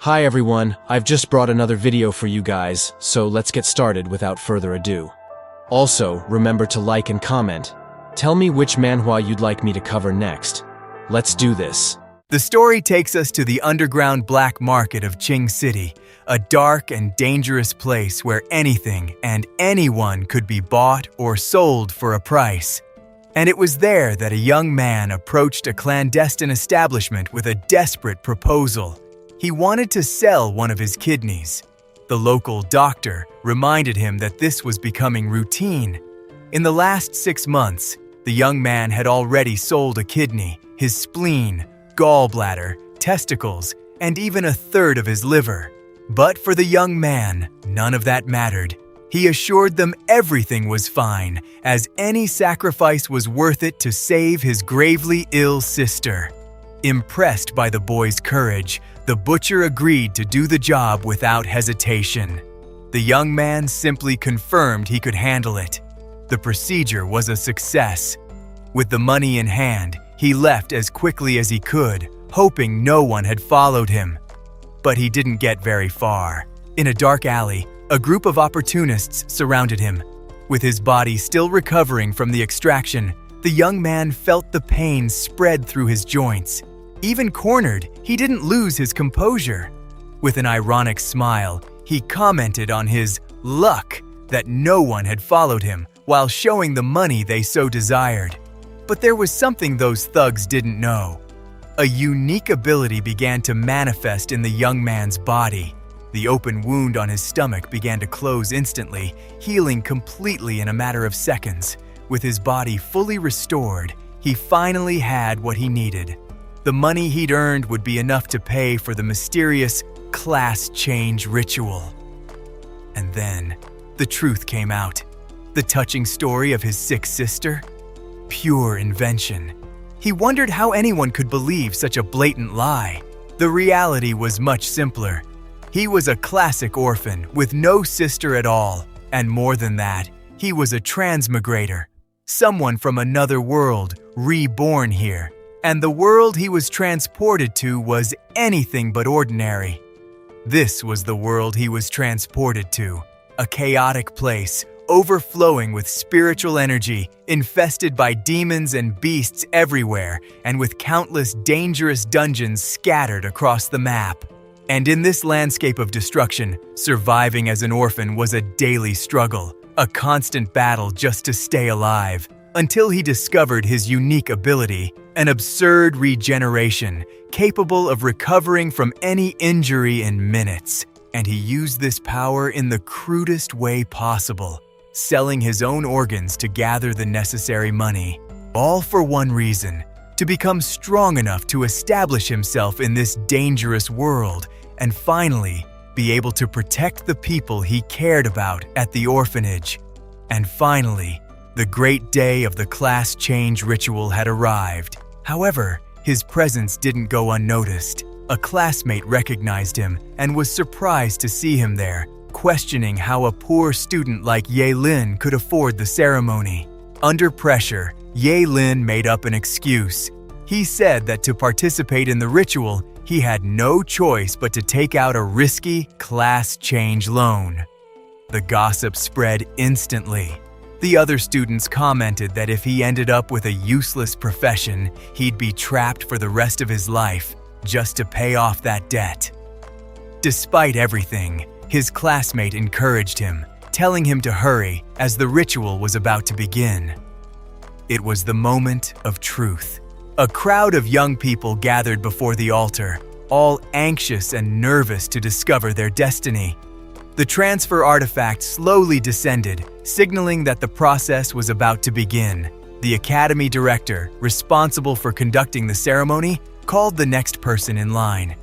Hi everyone, I've just brought another video for you guys, so let's get started without further ado. Also, remember to like and comment. Tell me which manhwa you'd like me to cover next. Let's do this. The story takes us to the underground black market of Qing City, a dark and dangerous place where anything and anyone could be bought or sold for a price. And it was there that a young man approached a clandestine establishment with a desperate proposal. He wanted to sell one of his kidneys. The local doctor reminded him that this was becoming routine. In the last 6 months, the young man had already sold a kidney, his spleen, gallbladder, testicles, and even a third of his liver. But for the young man, none of that mattered. He assured them everything was fine, as any sacrifice was worth it to save his gravely ill sister. Impressed by the boy's courage, the butcher agreed to do the job without hesitation. The young man simply confirmed he could handle it. The procedure was a success. With the money in hand, he left as quickly as he could, hoping no one had followed him. But he didn't get very far. In a dark alley, a group of opportunists surrounded him. With his body still recovering from the extraction, the young man felt the pain spread through his joints. Even cornered, he didn't lose his composure. With an ironic smile, he commented on his luck that no one had followed him while showing the money they so desired. But there was something those thugs didn't know. A unique ability began to manifest in the young man's body. The open wound on his stomach began to close instantly, healing completely in a matter of seconds. With his body fully restored, he finally had what he needed. The money he'd earned would be enough to pay for the mysterious class change ritual. And then, the truth came out. The touching story of his sick sister? Pure invention. He wondered how anyone could believe such a blatant lie. The reality was much simpler. He was a classic orphan with no sister at all, and more than that, he was a transmigrator, someone from another world, reborn here. And the world he was transported to was anything but ordinary. This was the world he was transported to, a chaotic place, overflowing with spiritual energy, infested by demons and beasts everywhere, and with countless dangerous dungeons scattered across the map. And in this landscape of destruction, surviving as an orphan was a daily struggle, a constant battle just to stay alive, until he discovered his unique ability, an absurd regeneration, capable of recovering from any injury in minutes. And he used this power in the crudest way possible, selling his own organs to gather the necessary money, all for one reason: to become strong enough to establish himself in this dangerous world and finally be able to protect the people he cared about at the orphanage. And finally, the great day of the class change ritual had arrived. However, his presence didn't go unnoticed. A classmate recognized him and was surprised to see him there, questioning how a poor student like Ye Lin could afford the ceremony. Under pressure, Ye Lin made up an excuse. He said that to participate in the ritual, he had no choice but to take out a risky class change loan. The gossip spread instantly. The other students commented that if he ended up with a useless profession, he'd be trapped for the rest of his life just to pay off that debt. Despite everything, his classmate encouraged him, telling him to hurry as the ritual was about to begin. It was the moment of truth. A crowd of young people gathered before the altar, all anxious and nervous to discover their destiny. The transfer artifact slowly descended, signaling that the process was about to begin. The academy director, responsible for conducting the ceremony, called the next person in line.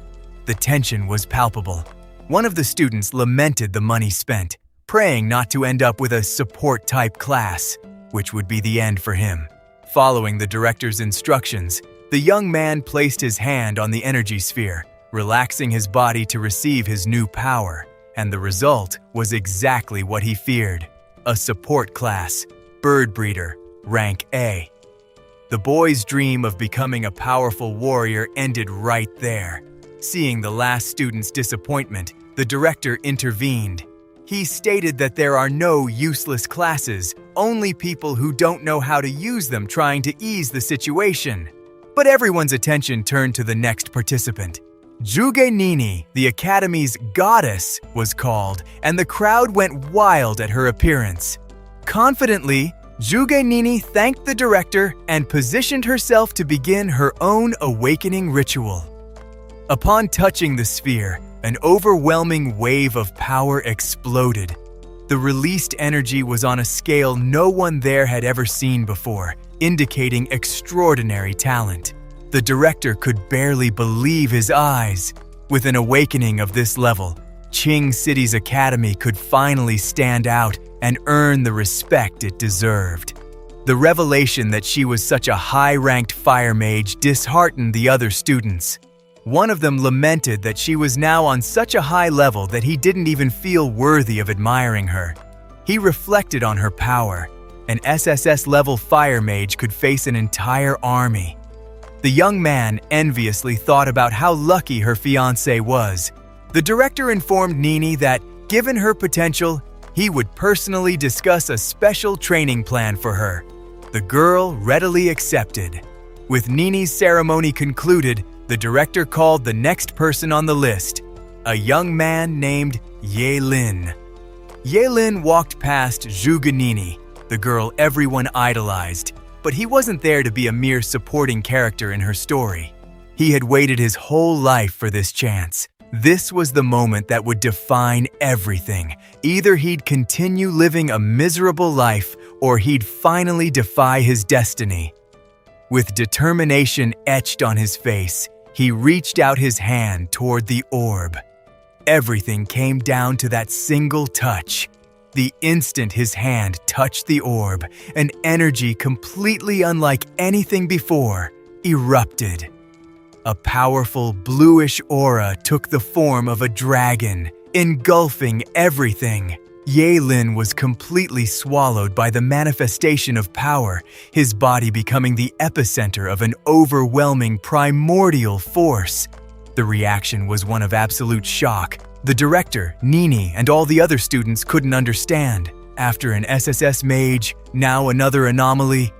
The tension was palpable. One of the students lamented the money spent, praying not to end up with a support-type class, which would be the end for him. Following the director's instructions, the young man placed his hand on the energy sphere, relaxing his body to receive his new power. And the result was exactly what he feared: a support class, bird breeder, rank A. The boy's dream of becoming a powerful warrior ended right there. Seeing the last student's disappointment, the director intervened. He stated that there are no useless classes, only people who don't know how to use them trying to ease the situation. But everyone's attention turned to the next participant. Juge Nini, the Academy's goddess, was called, and the crowd went wild at her appearance. Confidently, Juge Nini thanked the director and positioned herself to begin her own awakening ritual. Upon touching the sphere, an overwhelming wave of power exploded. The released energy was on a scale no one there had ever seen before, indicating extraordinary talent. The director could barely believe his eyes. With an awakening of this level, Qing City's academy could finally stand out and earn the respect it deserved. The revelation that she was such a high-ranked fire mage disheartened the other students. One of them lamented that she was now on such a high level that he didn't even feel worthy of admiring her. He reflected on her power. An SSS-level fire mage could face an entire army. The young man enviously thought about how lucky her fiancé was. The director informed Nini that, given her potential, he would personally discuss a special training plan for her. The girl readily accepted. With Nini's ceremony concluded, the director called the next person on the list, a young man named Ye Lin. Ye Lin walked past Zhuge Nini, the girl everyone idolized, but he wasn't there to be a mere supporting character in her story. He had waited his whole life for this chance. This was the moment that would define everything. Either he'd continue living a miserable life, or he'd finally defy his destiny. With determination etched on his face, he reached out his hand toward the orb. Everything came down to that single touch. The instant his hand touched the orb, an energy completely unlike anything before erupted. A powerful bluish aura took the form of a dragon, engulfing everything. Ye Lin was completely swallowed by the manifestation of power, his body becoming the epicenter of an overwhelming primordial force. The reaction was one of absolute shock. The director, Nini, and all the other students couldn't understand. After an SSS mage, now another anomaly.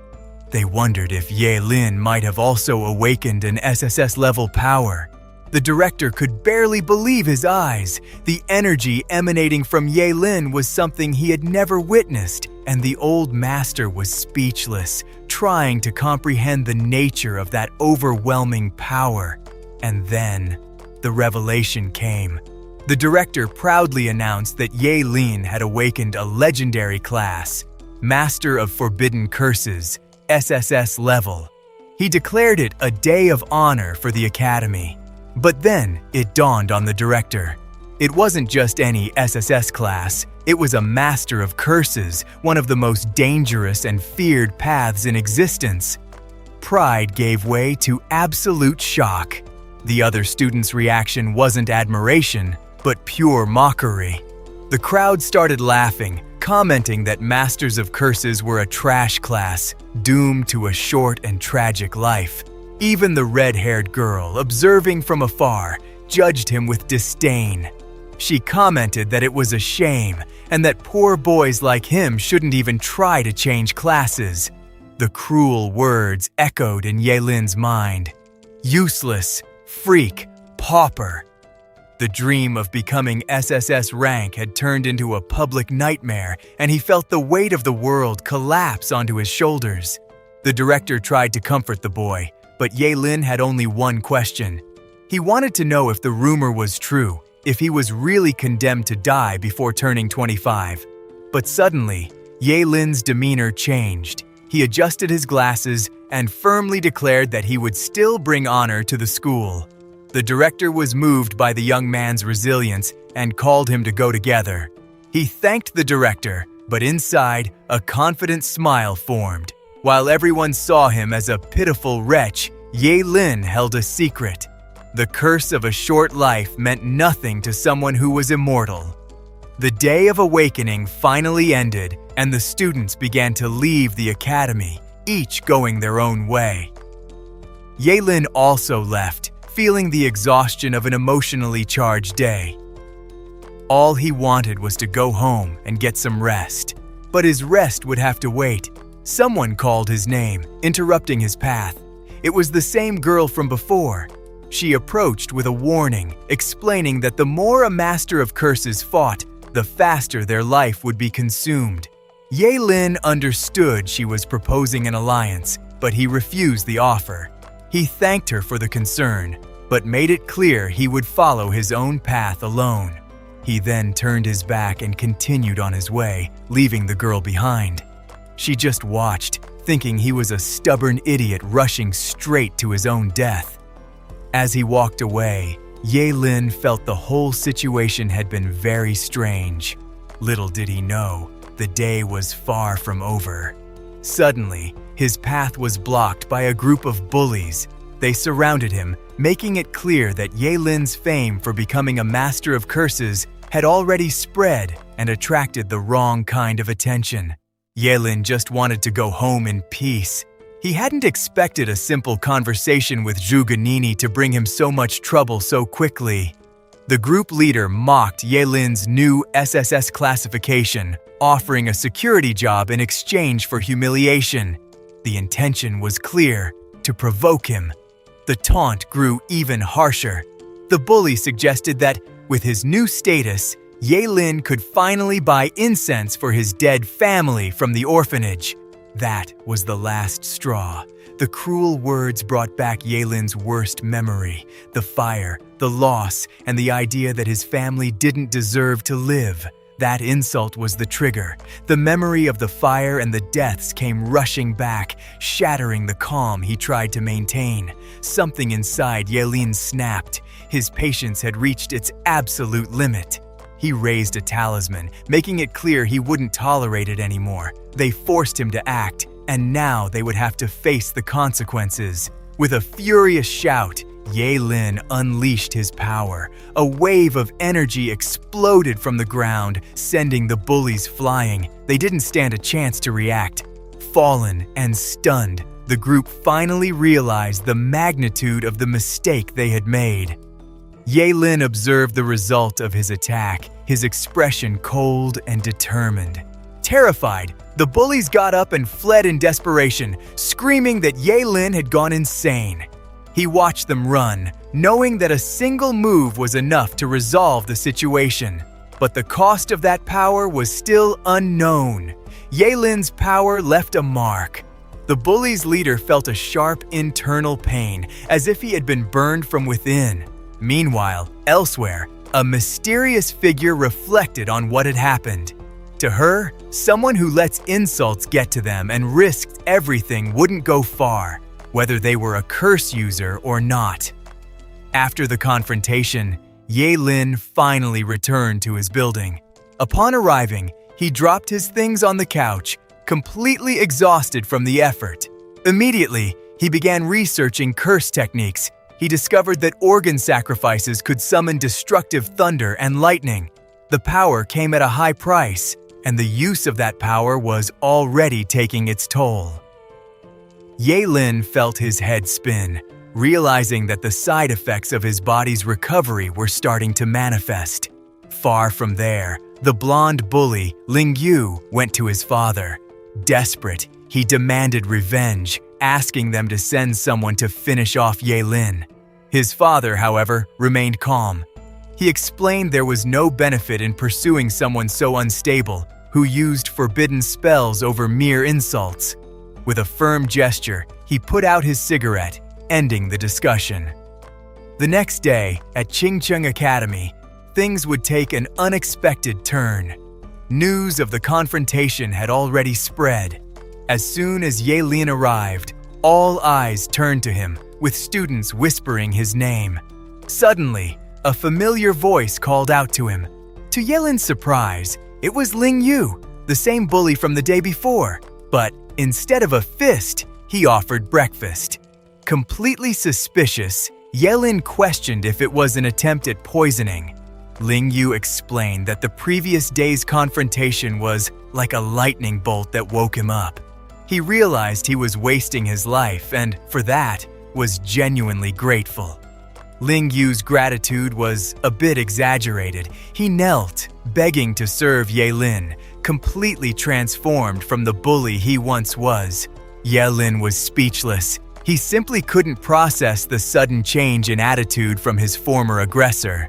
They wondered if Ye Lin might have also awakened an SSS-level power. The director could barely believe his eyes. The energy emanating from Ye Lin was something he had never witnessed, and the old master was speechless, trying to comprehend the nature of that overwhelming power. And then, the revelation came. The director proudly announced that Ye Lin had awakened a legendary class, Master of Forbidden Curses, SSS level. He declared it a day of honor for the academy. But then, it dawned on the director. It wasn't just any SSS class, it was a Master of Curses, one of the most dangerous and feared paths in existence. Pride gave way to absolute shock. The other students' reaction wasn't admiration, but pure mockery. The crowd started laughing, commenting that Masters of Curses were a trash class, doomed to a short and tragic life. Even the red-haired girl, observing from afar, judged him with disdain. She commented that it was a shame and that poor boys like him shouldn't even try to change classes. The cruel words echoed in Ye Lin's mind. Useless, freak, pauper. The dream of becoming SSS rank had turned into a public nightmare, and he felt the weight of the world collapse onto his shoulders. The director tried to comfort the boy, but Ye Lin had only one question. He wanted to know if the rumor was true, if he was really condemned to die before turning 25. But suddenly, Ye Lin's demeanor changed. He adjusted his glasses and firmly declared that he would still bring honor to the school. The director was moved by the young man's resilience and called him to go together. He thanked the director, but inside, a confident smile formed. While everyone saw him as a pitiful wretch, Ye Lin held a secret. The curse of a short life meant nothing to someone who was immortal. The day of awakening finally ended, and the students began to leave the academy, each going their own way. Ye Lin also left, feeling the exhaustion of an emotionally charged day. All he wanted was to go home and get some rest. But his rest would have to wait. Someone called his name, interrupting his path. It was the same girl from before. She approached with a warning, explaining that the more a master of curses fought, the faster their life would be consumed. Ye Lin understood she was proposing an alliance, but he refused the offer. He thanked her for the concern, but made it clear he would follow his own path alone. He then turned his back and continued on his way, leaving the girl behind. She just watched, thinking he was a stubborn idiot rushing straight to his own death. As he walked away, Ye Lin felt the whole situation had been very strange. Little did he know, the day was far from over. Suddenly, his path was blocked by a group of bullies. They surrounded him, making it clear that Ye Lin's fame for becoming a master of curses had already spread and attracted the wrong kind of attention. Ye Lin just wanted to go home in peace. He hadn't expected a simple conversation with Zhu Ganini to bring him so much trouble so quickly. The group leader mocked Ye Lin's new SSS classification, offering a security job in exchange for humiliation. The intention was clear, to provoke him. The taunt grew even harsher. The bully suggested that, with his new status, Ye Lin could finally buy incense for his dead family from the orphanage. That was the last straw. The cruel words brought back Ye Lin's worst memory, the fire, the loss, and the idea that his family didn't deserve to live. That insult was the trigger. The memory of the fire and the deaths came rushing back, shattering the calm he tried to maintain. Something inside Ye Lin snapped. His patience had reached its absolute limit. He raised a talisman, making it clear he wouldn't tolerate it anymore. They forced him to act, and now they would have to face the consequences. With a furious shout, Ye Lin unleashed his power. A wave of energy exploded from the ground, sending the bullies flying. They didn't stand a chance to react. Fallen and stunned, the group finally realized the magnitude of the mistake they had made. Ye Lin observed the result of his attack, his expression cold and determined. Terrified, the bullies got up and fled in desperation, screaming that Ye Lin had gone insane. He watched them run, knowing that a single move was enough to resolve the situation. But the cost of that power was still unknown. Ye Lin's power left a mark. The bully's leader felt a sharp internal pain, as if he had been burned from within. Meanwhile, elsewhere, a mysterious figure reflected on what had happened. To her, someone who lets insults get to them and risks everything wouldn't go far, whether they were a curse user or not. After the confrontation, Ye Lin finally returned to his building. Upon arriving, he dropped his things on the couch, completely exhausted from the effort. Immediately, he began researching curse techniques. He discovered that organ sacrifices could summon destructive thunder and lightning. The power came at a high price, and the use of that power was already taking its toll. Ye Lin felt his head spin, realizing that the side effects of his body's recovery were starting to manifest. Far from there, the blonde bully, Ling Yu, went to his father. Desperate, he demanded revenge, asking them to send someone to finish off Ye Lin. His father, however, remained calm. He explained there was no benefit in pursuing someone so unstable, who used forbidden spells over mere insults. With a firm gesture, he put out his cigarette, ending the discussion. The next day, at Qingcheng Academy, things would take an unexpected turn. News of the confrontation had already spread. As soon as Ye Lin arrived, all eyes turned to him, with students whispering his name. Suddenly, a familiar voice called out to him. To Ye Lin's surprise, it was Ling Yu, the same bully from the day before. But instead of a fist, he offered breakfast. Completely suspicious, Ye Lin questioned if it was an attempt at poisoning. Ling Yu explained that the previous day's confrontation was like a lightning bolt that woke him up. He realized he was wasting his life and, for that, was genuinely grateful. Ling Yu's gratitude was a bit exaggerated. He knelt, begging to serve Ye Lin, completely transformed from the bully he once was. Ye Lin was speechless. He simply couldn't process the sudden change in attitude from his former aggressor.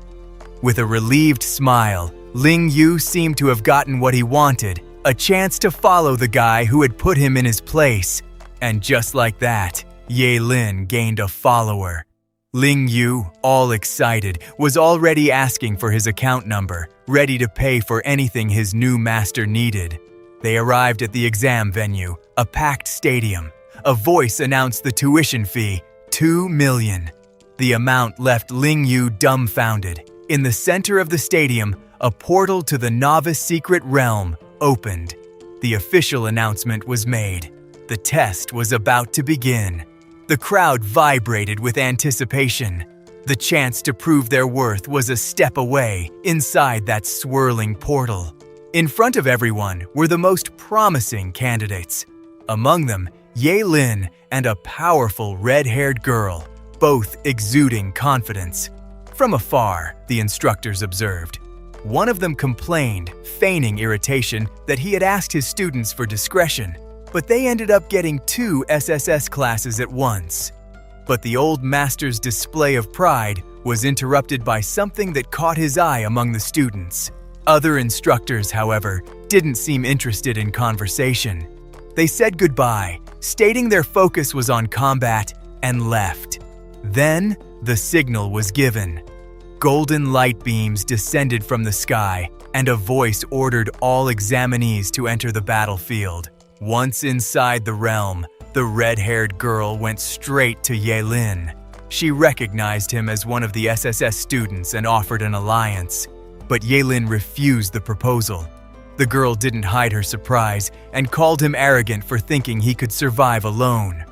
With a relieved smile, Ling Yu seemed to have gotten what he wanted, a chance to follow the guy who had put him in his place. And just like that, Ye Lin gained a follower. Ling Yu, all excited, was already asking for his account number, ready to pay for anything his new master needed. They arrived at the exam venue, a packed stadium. A voice announced the tuition fee, 2 million. The amount left Ling Yu dumbfounded. In the center of the stadium, a portal to the novice secret realm opened. The official announcement was made. The test was about to begin. The crowd vibrated with anticipation. The chance to prove their worth was a step away inside that swirling portal. In front of everyone were the most promising candidates. Among them, Ye Lin and a powerful red-haired girl, both exuding confidence. From afar, the instructors observed. One of them complained, feigning irritation, that he had asked his students for discretion, but they ended up getting 2 SSS classes at once. But the old master's display of pride was interrupted by something that caught his eye among the students. Other instructors, however, didn't seem interested in conversation. They said goodbye, stating their focus was on combat, and left. Then, the signal was given. Golden light beams descended from the sky, and a voice ordered all examinees to enter the battlefield. Once inside the realm, the red-haired girl went straight to Ye Lin. She recognized him as one of the SSS students and offered an alliance. But Ye Lin refused the proposal. The girl didn't hide her surprise and called him arrogant for thinking he could survive alone.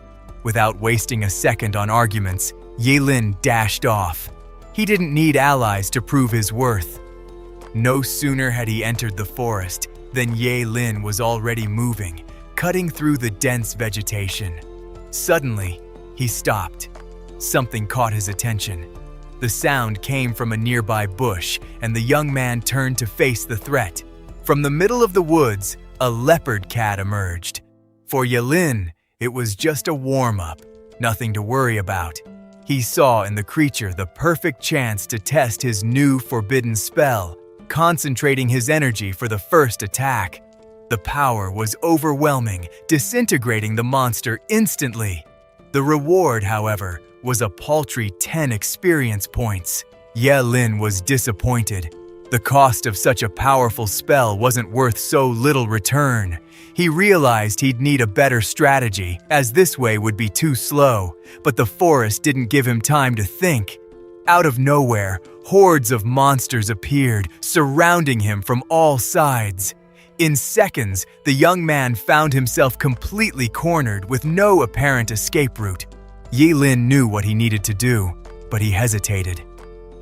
Without wasting a second on arguments, Ye Lin dashed off. He didn't need allies to prove his worth. No sooner had he entered the forest than Ye Lin was already moving, cutting through the dense vegetation. Suddenly, he stopped. Something caught his attention. The sound came from a nearby bush, and the young man turned to face the threat. From the middle of the woods, a leopard cat emerged. For Ye Lin, it was just a warm-up, nothing to worry about. He saw in the creature the perfect chance to test his new forbidden spell, concentrating his energy for the first attack. The power was overwhelming, disintegrating the monster instantly. The reward, however, was a paltry 10 experience points. Ye Lin was disappointed. The cost of such a powerful spell wasn't worth so little return. He realized he'd need a better strategy, as this way would be too slow, but the forest didn't give him time to think. Out of nowhere, hordes of monsters appeared, surrounding him from all sides. In seconds, the young man found himself completely cornered with no apparent escape route. Ye Lin knew what he needed to do, but he hesitated.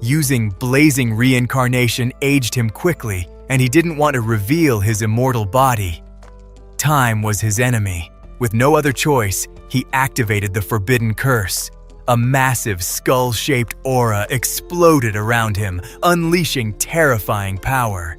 Using blazing reincarnation aged him quickly, and he didn't want to reveal his immortal body. Time was his enemy. With no other choice, he activated the forbidden curse. A massive skull-shaped aura exploded around him, unleashing terrifying power.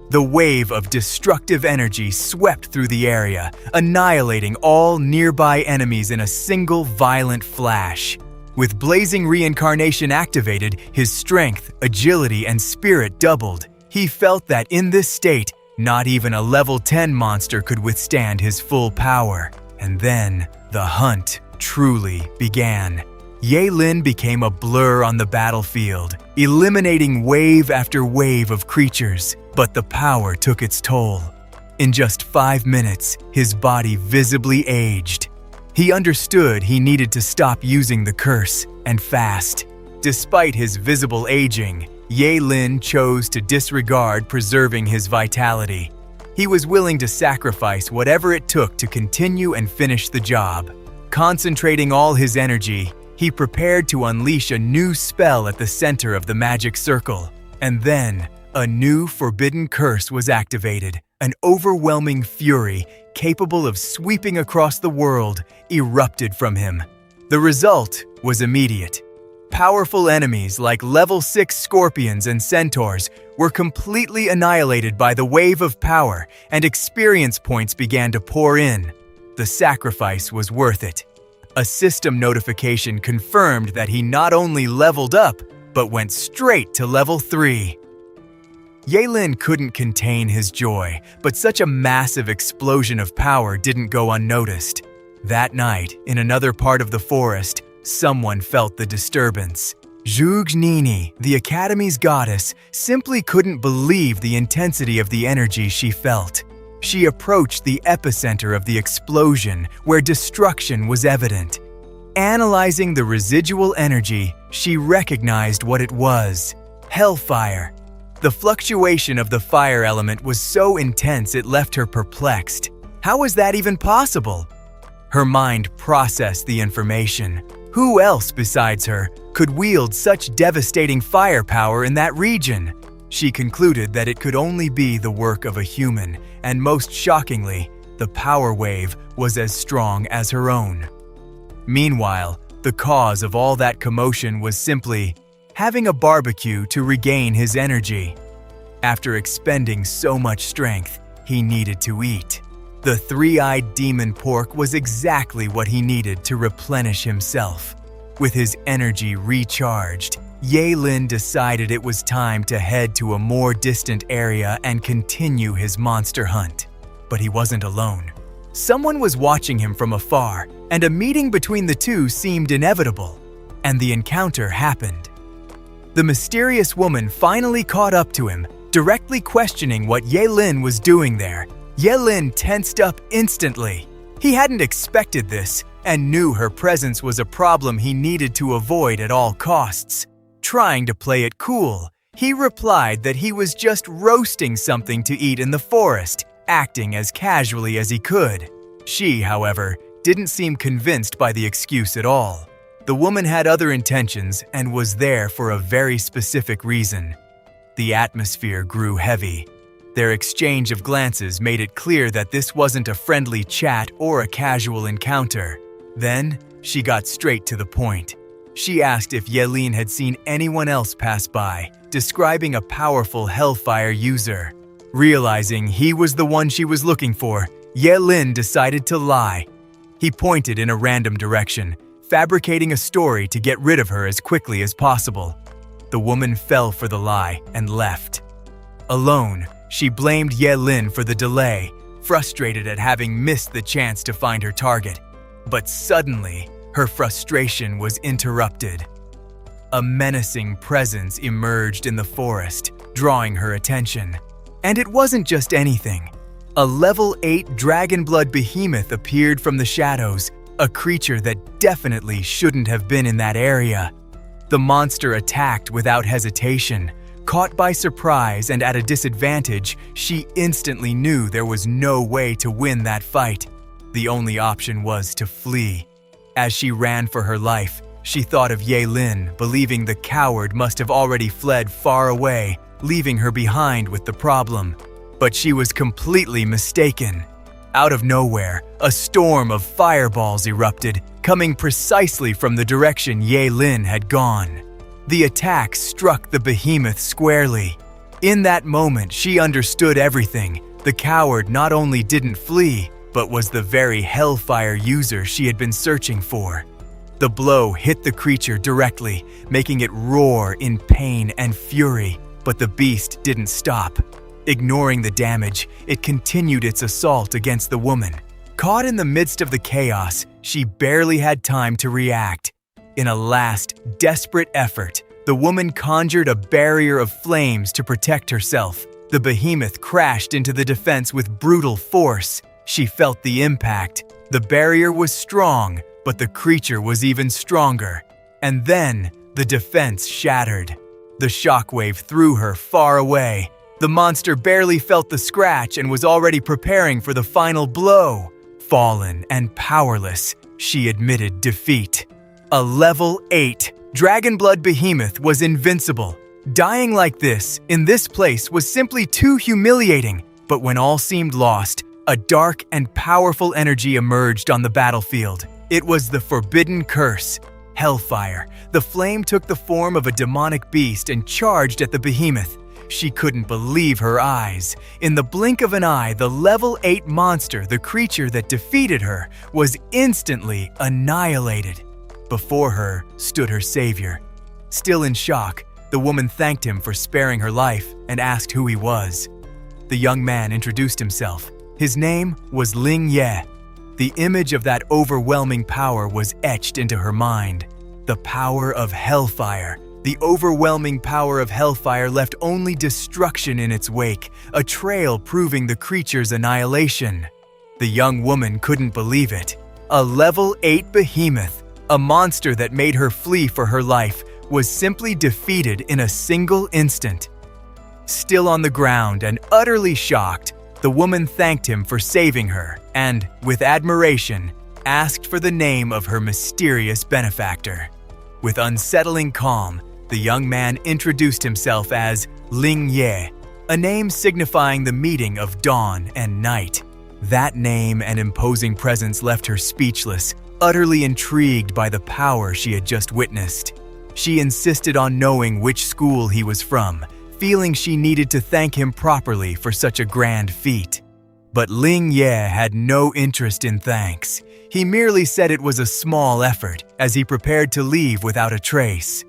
The wave of destructive energy swept through the area, annihilating all nearby enemies in a single violent flash. With blazing reincarnation activated, his strength, agility, and spirit doubled. He felt that in this state, not even a level 10 monster could withstand his full power. And then, the hunt truly began. Ye Lin became a blur on the battlefield, eliminating wave after wave of creatures, but the power took its toll. In just 5 minutes, his body visibly aged. He understood he needed to stop using the curse, and fast. Despite his visible aging, Ye Lin chose to disregard preserving his vitality. He was willing to sacrifice whatever it took to continue and finish the job. Concentrating all his energy, he prepared to unleash a new spell at the center of the magic circle. And then, a new forbidden curse was activated. An overwhelming fury, capable of sweeping across the world, erupted from him. The result was immediate. Powerful enemies like level 6 scorpions and centaurs were completely annihilated by the wave of power, and experience points began to pour in. The sacrifice was worth it. A system notification confirmed that he not only leveled up, but went straight to level 3. Yehlin couldn't contain his joy, but such a massive explosion of power didn't go unnoticed. That night, in another part of the forest, someone felt the disturbance. Zhugnini, the Academy's goddess, simply couldn't believe the intensity of the energy she felt. She approached the epicenter of the explosion, where destruction was evident. Analyzing the residual energy, she recognized what it was: hellfire. The fluctuation of the fire element was so intense it left her perplexed. How was that even possible? Her mind processed the information. Who else besides her could wield such devastating firepower in that region? She concluded that it could only be the work of a human, and most shockingly, the power wave was as strong as her own. Meanwhile, the cause of all that commotion was simply having a barbecue to regain his energy. After expending so much strength, he needed to eat. The three-eyed demon pork was exactly what he needed to replenish himself. With his energy recharged, Yehlin decided it was time to head to a more distant area and continue his monster hunt. But he wasn't alone. Someone was watching him from afar, and a meeting between the two seemed inevitable. And the encounter happened. The mysterious woman finally caught up to him, directly questioning what Yehlin was doing there. Yehlin tensed up instantly. He hadn't expected this and knew her presence was a problem he needed to avoid at all costs. Trying to play it cool, he replied that he was just roasting something to eat in the forest, acting as casually as he could. She, however, didn't seem convinced by the excuse at all. The woman had other intentions and was there for a very specific reason. The atmosphere grew heavy. Their exchange of glances made it clear that this wasn't a friendly chat or a casual encounter. Then, she got straight to the point. She asked if Yehlin had seen anyone else pass by, describing a powerful hellfire user. Realizing he was the one she was looking for, Yehlin decided to lie. He pointed in a random direction, fabricating a story to get rid of her as quickly as possible. The woman fell for the lie and left. Alone, she blamed Yehlin for the delay, frustrated at having missed the chance to find her target. But suddenly, her frustration was interrupted. A menacing presence emerged in the forest, drawing her attention. And it wasn't just anything. A level 8 dragonblood behemoth appeared from the shadows, a creature that definitely shouldn't have been in that area. The monster attacked without hesitation. Caught by surprise and at a disadvantage, she instantly knew there was no way to win that fight. The only option was to flee. As she ran for her life, she thought of Yehlin, believing the coward must have already fled far away, leaving her behind with the problem. But she was completely mistaken. Out of nowhere, a storm of fireballs erupted, coming precisely from the direction Yehlin had gone. The attack struck the behemoth squarely. In that moment, she understood everything. The coward not only didn't flee, but was the very hellfire user she had been searching for. The blow hit the creature directly, making it roar in pain and fury, but the beast didn't stop. Ignoring the damage, it continued its assault against the woman. Caught in the midst of the chaos, she barely had time to react. In a last, desperate effort, the woman conjured a barrier of flames to protect herself. The behemoth crashed into the defense with brutal force. She felt the impact. The barrier was strong, but the creature was even stronger. And then, the defense shattered. The shockwave threw her far away. The monster barely felt the scratch and was already preparing for the final blow. Fallen and powerless, she admitted defeat. A level 8 Dragonblood Behemoth was invincible. Dying like this, in this place, was simply too humiliating. But when all seemed lost, a dark and powerful energy emerged on the battlefield. It was the Forbidden Curse. Hellfire. The flame took the form of a demonic beast and charged at the behemoth. She couldn't believe her eyes. In the blink of an eye, the level 8 monster, the creature that defeated her, was instantly annihilated. Before her stood her savior. Still in shock, the woman thanked him for sparing her life and asked who he was. The young man introduced himself. His name was Ling Ye. The image of that overwhelming power was etched into her mind. The power of Hellfire. The overwhelming power of Hellfire left only destruction in its wake, a trail proving the creature's annihilation. The young woman couldn't believe it. A level 8 behemoth, a monster that made her flee for her life, was simply defeated in a single instant. Still on the ground and utterly shocked, the woman thanked him for saving her and, with admiration, asked for the name of her mysterious benefactor. With unsettling calm, the young man introduced himself as Ling Ye, a name signifying the meeting of dawn and night. That name and imposing presence left her speechless, utterly intrigued by the power she had just witnessed. She insisted on knowing which school he was from, feeling she needed to thank him properly for such a grand feat. But Ling Ye had no interest in thanks. He merely said it was a small effort as he prepared to leave without a trace.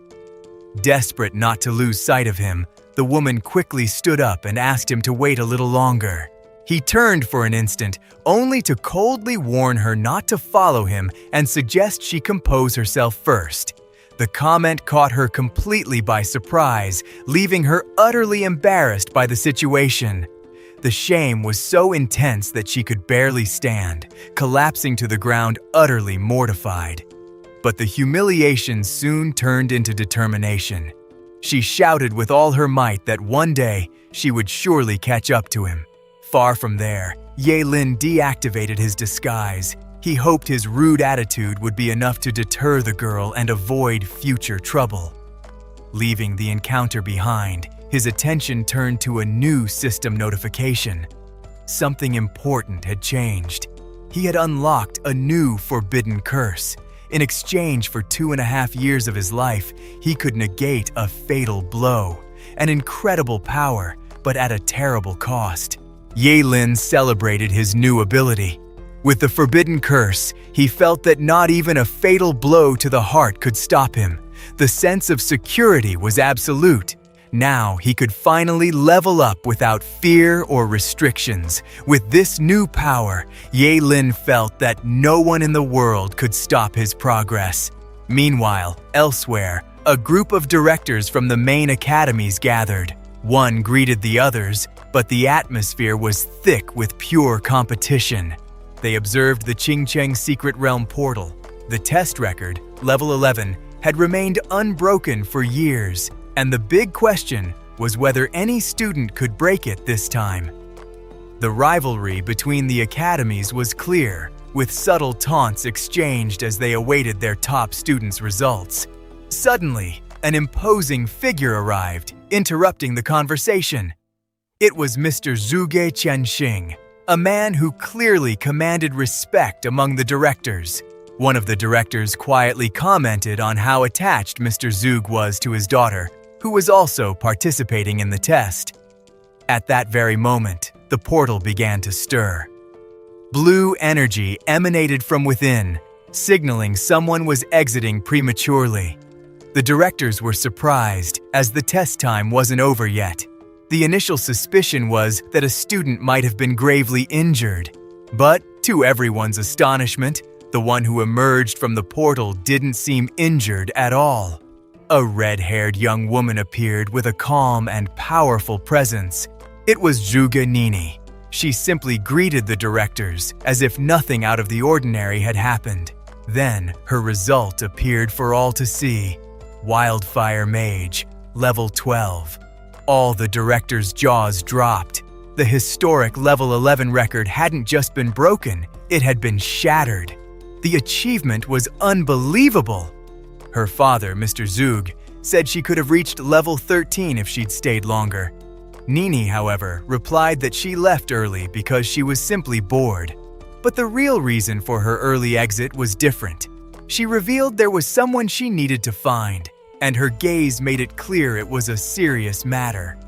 Desperate not to lose sight of him, the woman quickly stood up and asked him to wait a little longer. He turned for an instant, only to coldly warn her not to follow him and suggest she compose herself first. The comment caught her completely by surprise, leaving her utterly embarrassed by the situation. The shame was so intense that she could barely stand, collapsing to the ground utterly mortified. But the humiliation soon turned into determination. She shouted with all her might that one day she would surely catch up to him. Far from there, Ye Lin deactivated his disguise. He hoped his rude attitude would be enough to deter the girl and avoid future trouble. Leaving the encounter behind, his attention turned to a new system notification. Something important had changed. He had unlocked a new forbidden curse. In exchange for 2.5 years of his life, he could negate a fatal blow. An incredible power, but at a terrible cost. Ye Lin celebrated his new ability. With the forbidden curse, he felt that not even a fatal blow to the heart could stop him. The sense of security was absolute. Now he could finally level up without fear or restrictions. With this new power, Ye Lin felt that no one in the world could stop his progress. Meanwhile, elsewhere, a group of directors from the main academies gathered. One greeted the others, but the atmosphere was thick with pure competition. They observed the Qingcheng Secret Realm portal. The test record, level 11, had remained unbroken for years, and the big question was whether any student could break it this time. The rivalry between the academies was clear, with subtle taunts exchanged as they awaited their top students' results. Suddenly, an imposing figure arrived, interrupting the conversation. It was Mr. Zhuge Qianxing, a man who clearly commanded respect among the directors. One of the directors quietly commented on how attached Mr. Zug was to his daughter, who was also participating in the test. At that very moment, the portal began to stir. Blue energy emanated from within, signaling someone was exiting prematurely. The directors were surprised, as the test time wasn't over yet. The initial suspicion was that a student might have been gravely injured. But, to everyone's astonishment, the one who emerged from the portal didn't seem injured at all. A red-haired young woman appeared with a calm and powerful presence. It was Zhuge Nini. She simply greeted the directors as if nothing out of the ordinary had happened. Then, her result appeared for all to see. Wildfire Mage, level 12. All the directors' jaws dropped. The historic level 11 record hadn't just been broken, it had been shattered. The achievement was unbelievable. Her father, Mr. Zug, said she could have reached level 13 if she'd stayed longer. Nini, however, replied that she left early because she was simply bored. But the real reason for her early exit was different. She revealed there was someone she needed to find, and her gaze made it clear it was a serious matter.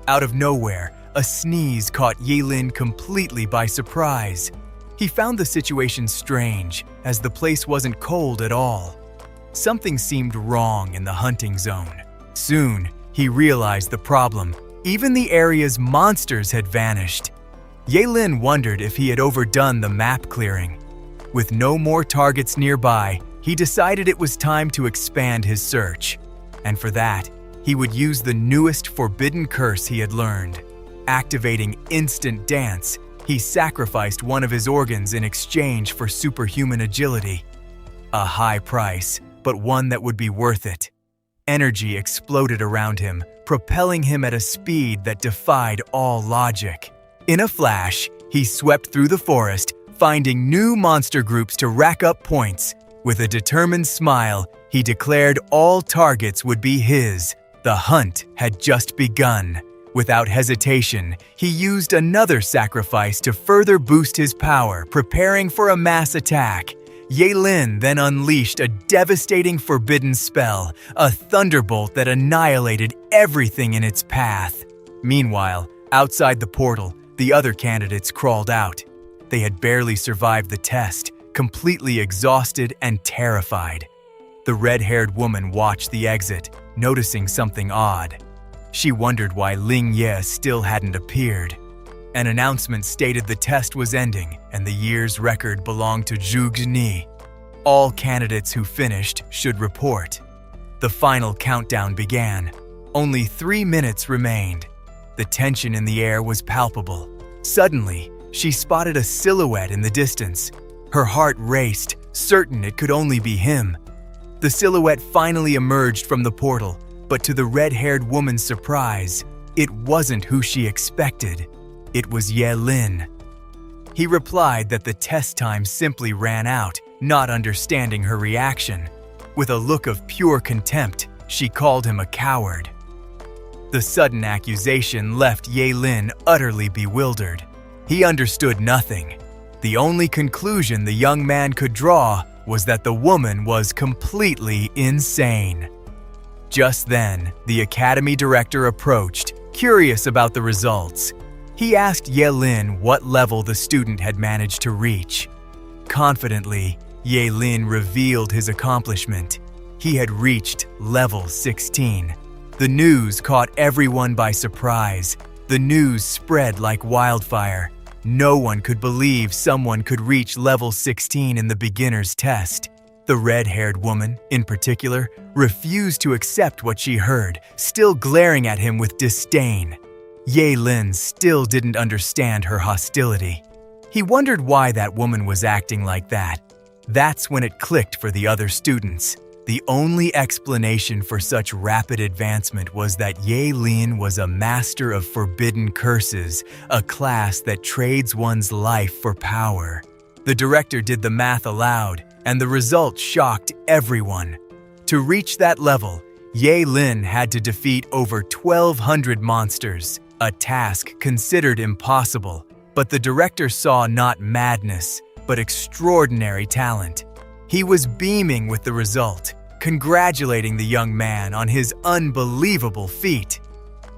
Out of nowhere, a sneeze caught Ye-Lin completely by surprise. He found the situation strange, as the place wasn't cold at all. Something seemed wrong in the hunting zone. Soon, he realized the problem. Even the area's monsters had vanished. Ye-Lin wondered if he had overdone the map clearing. With no more targets nearby, he decided it was time to expand his search. And for that, he would use the newest forbidden curse he had learned. Activating Instant Dance, he sacrificed one of his organs in exchange for superhuman agility. A high price, but one that would be worth it. Energy exploded around him, propelling him at a speed that defied all logic. In a flash, he swept through the forest, finding new monster groups to rack up points. With a determined smile, he declared all targets would be his. The hunt had just begun. Without hesitation, he used another sacrifice to further boost his power, preparing for a mass attack. Ye-Lin then unleashed a devastating forbidden spell, a thunderbolt that annihilated everything in its path. Meanwhile, outside the portal, the other candidates crawled out. They had barely survived the test, completely exhausted and terrified. The red-haired woman watched the exit, noticing something odd. She wondered why Ling Ye still hadn't appeared. An announcement stated the test was ending and the year's record belonged to Zhuge Ni. All candidates who finished should report. The final countdown began. Only 3 minutes remained. The tension in the air was palpable. Suddenly, she spotted a silhouette in the distance. Her heart raced, certain it could only be him. The silhouette finally emerged from the portal, but to the red-haired woman's surprise, it wasn't who she expected. It was Ye-Lin. He replied that the test time simply ran out, not understanding her reaction. With a look of pure contempt, she called him a coward. The sudden accusation left Ye-Lin utterly bewildered. He understood nothing. The only conclusion the young man could draw was that the woman was completely insane. Just then, the academy director approached, curious about the results. He asked Ye-Lin what level the student had managed to reach. Confidently, Ye-Lin revealed his accomplishment. He had reached level 16. The news caught everyone by surprise. The news spread like wildfire. No one could believe someone could reach level 16 in the beginner's test. The red-haired woman, in particular, refused to accept what she heard, still glaring at him with disdain. Ye-Lin still didn't understand her hostility. He wondered why that woman was acting like that. That's when it clicked for the other students. The only explanation for such rapid advancement was that Ye-Lin was a master of forbidden curses, a class that trades one's life for power. The director did the math aloud, and the result shocked everyone. To reach that level, Ye-Lin had to defeat over 1,200 monsters, a task considered impossible. But the director saw not madness, but extraordinary talent. He was beaming with the result, congratulating the young man on his unbelievable feat.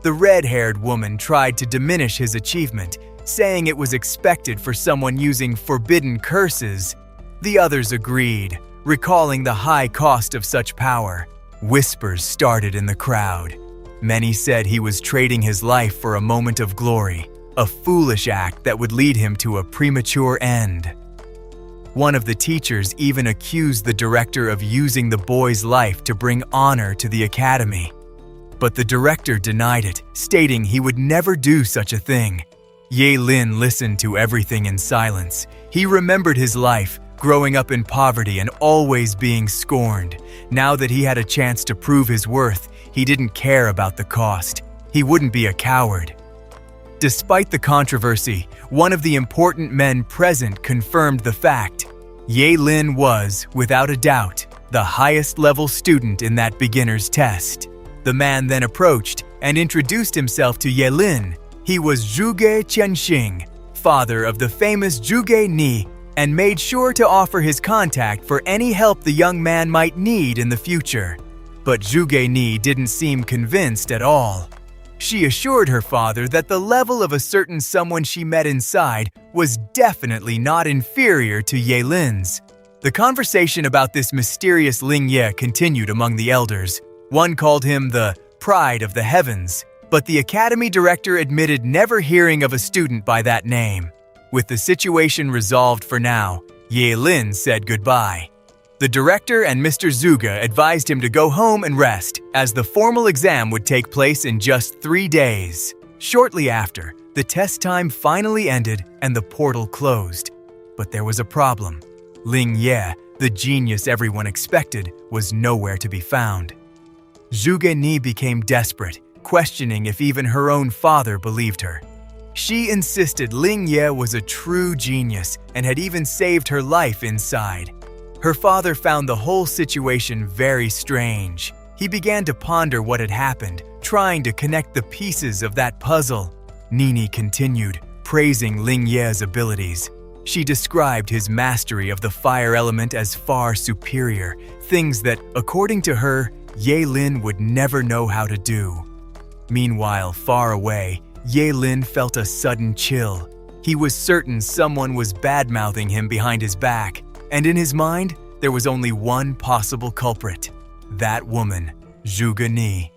The red-haired woman tried to diminish his achievement, saying it was expected for someone using forbidden curses. The others agreed, recalling the high cost of such power. Whispers started in the crowd. Many said he was trading his life for a moment of glory, a foolish act that would lead him to a premature end. One of the teachers even accused the director of using the boy's life to bring honor to the academy. But the director denied it, stating he would never do such a thing. Ye-Lin listened to everything in silence. He remembered his life, growing up in poverty and always being scorned. Now that he had a chance to prove his worth, he didn't care about the cost. He wouldn't be a coward. Despite the controversy, one of the important men present confirmed the fact. Ye-Lin was, without a doubt, the highest-level student in that beginner's test. The man then approached and introduced himself to Ye-Lin. He was Zhuge Qianxing, father of the famous Zhuge Ni and made sure to offer his contact for any help the young man might need in the future. But Zhuge Ni didn't seem convinced at all. She assured her father that the level of a certain someone she met inside was definitely not inferior to Ye Lin's. The conversation about this mysterious Ling Ye continued among the elders. One called him the pride of the heavens, but the academy director admitted never hearing of a student by that name. With the situation resolved for now, Ye Lin said goodbye. The director and Mr. Zhuge advised him to go home and rest, as the formal exam would take place in just 3 days. Shortly after, the test time finally ended and the portal closed. But there was a problem. Ling Ye, the genius everyone expected, was nowhere to be found. Zhuge Ni became desperate, questioning if even her own father believed her. She insisted Ling Ye was a true genius and had even saved her life inside. Her father found the whole situation very strange. He began to ponder what had happened, trying to connect the pieces of that puzzle. Nini continued, praising Ling Ye's abilities. She described his mastery of the fire element as far superior, things that, according to her, Ye Lin would never know how to do. Meanwhile, far away, Ye Lin felt a sudden chill. He was certain someone was bad-mouthing him behind his back, and in his mind, there was only one possible culprit. That woman, Zhuge Ni.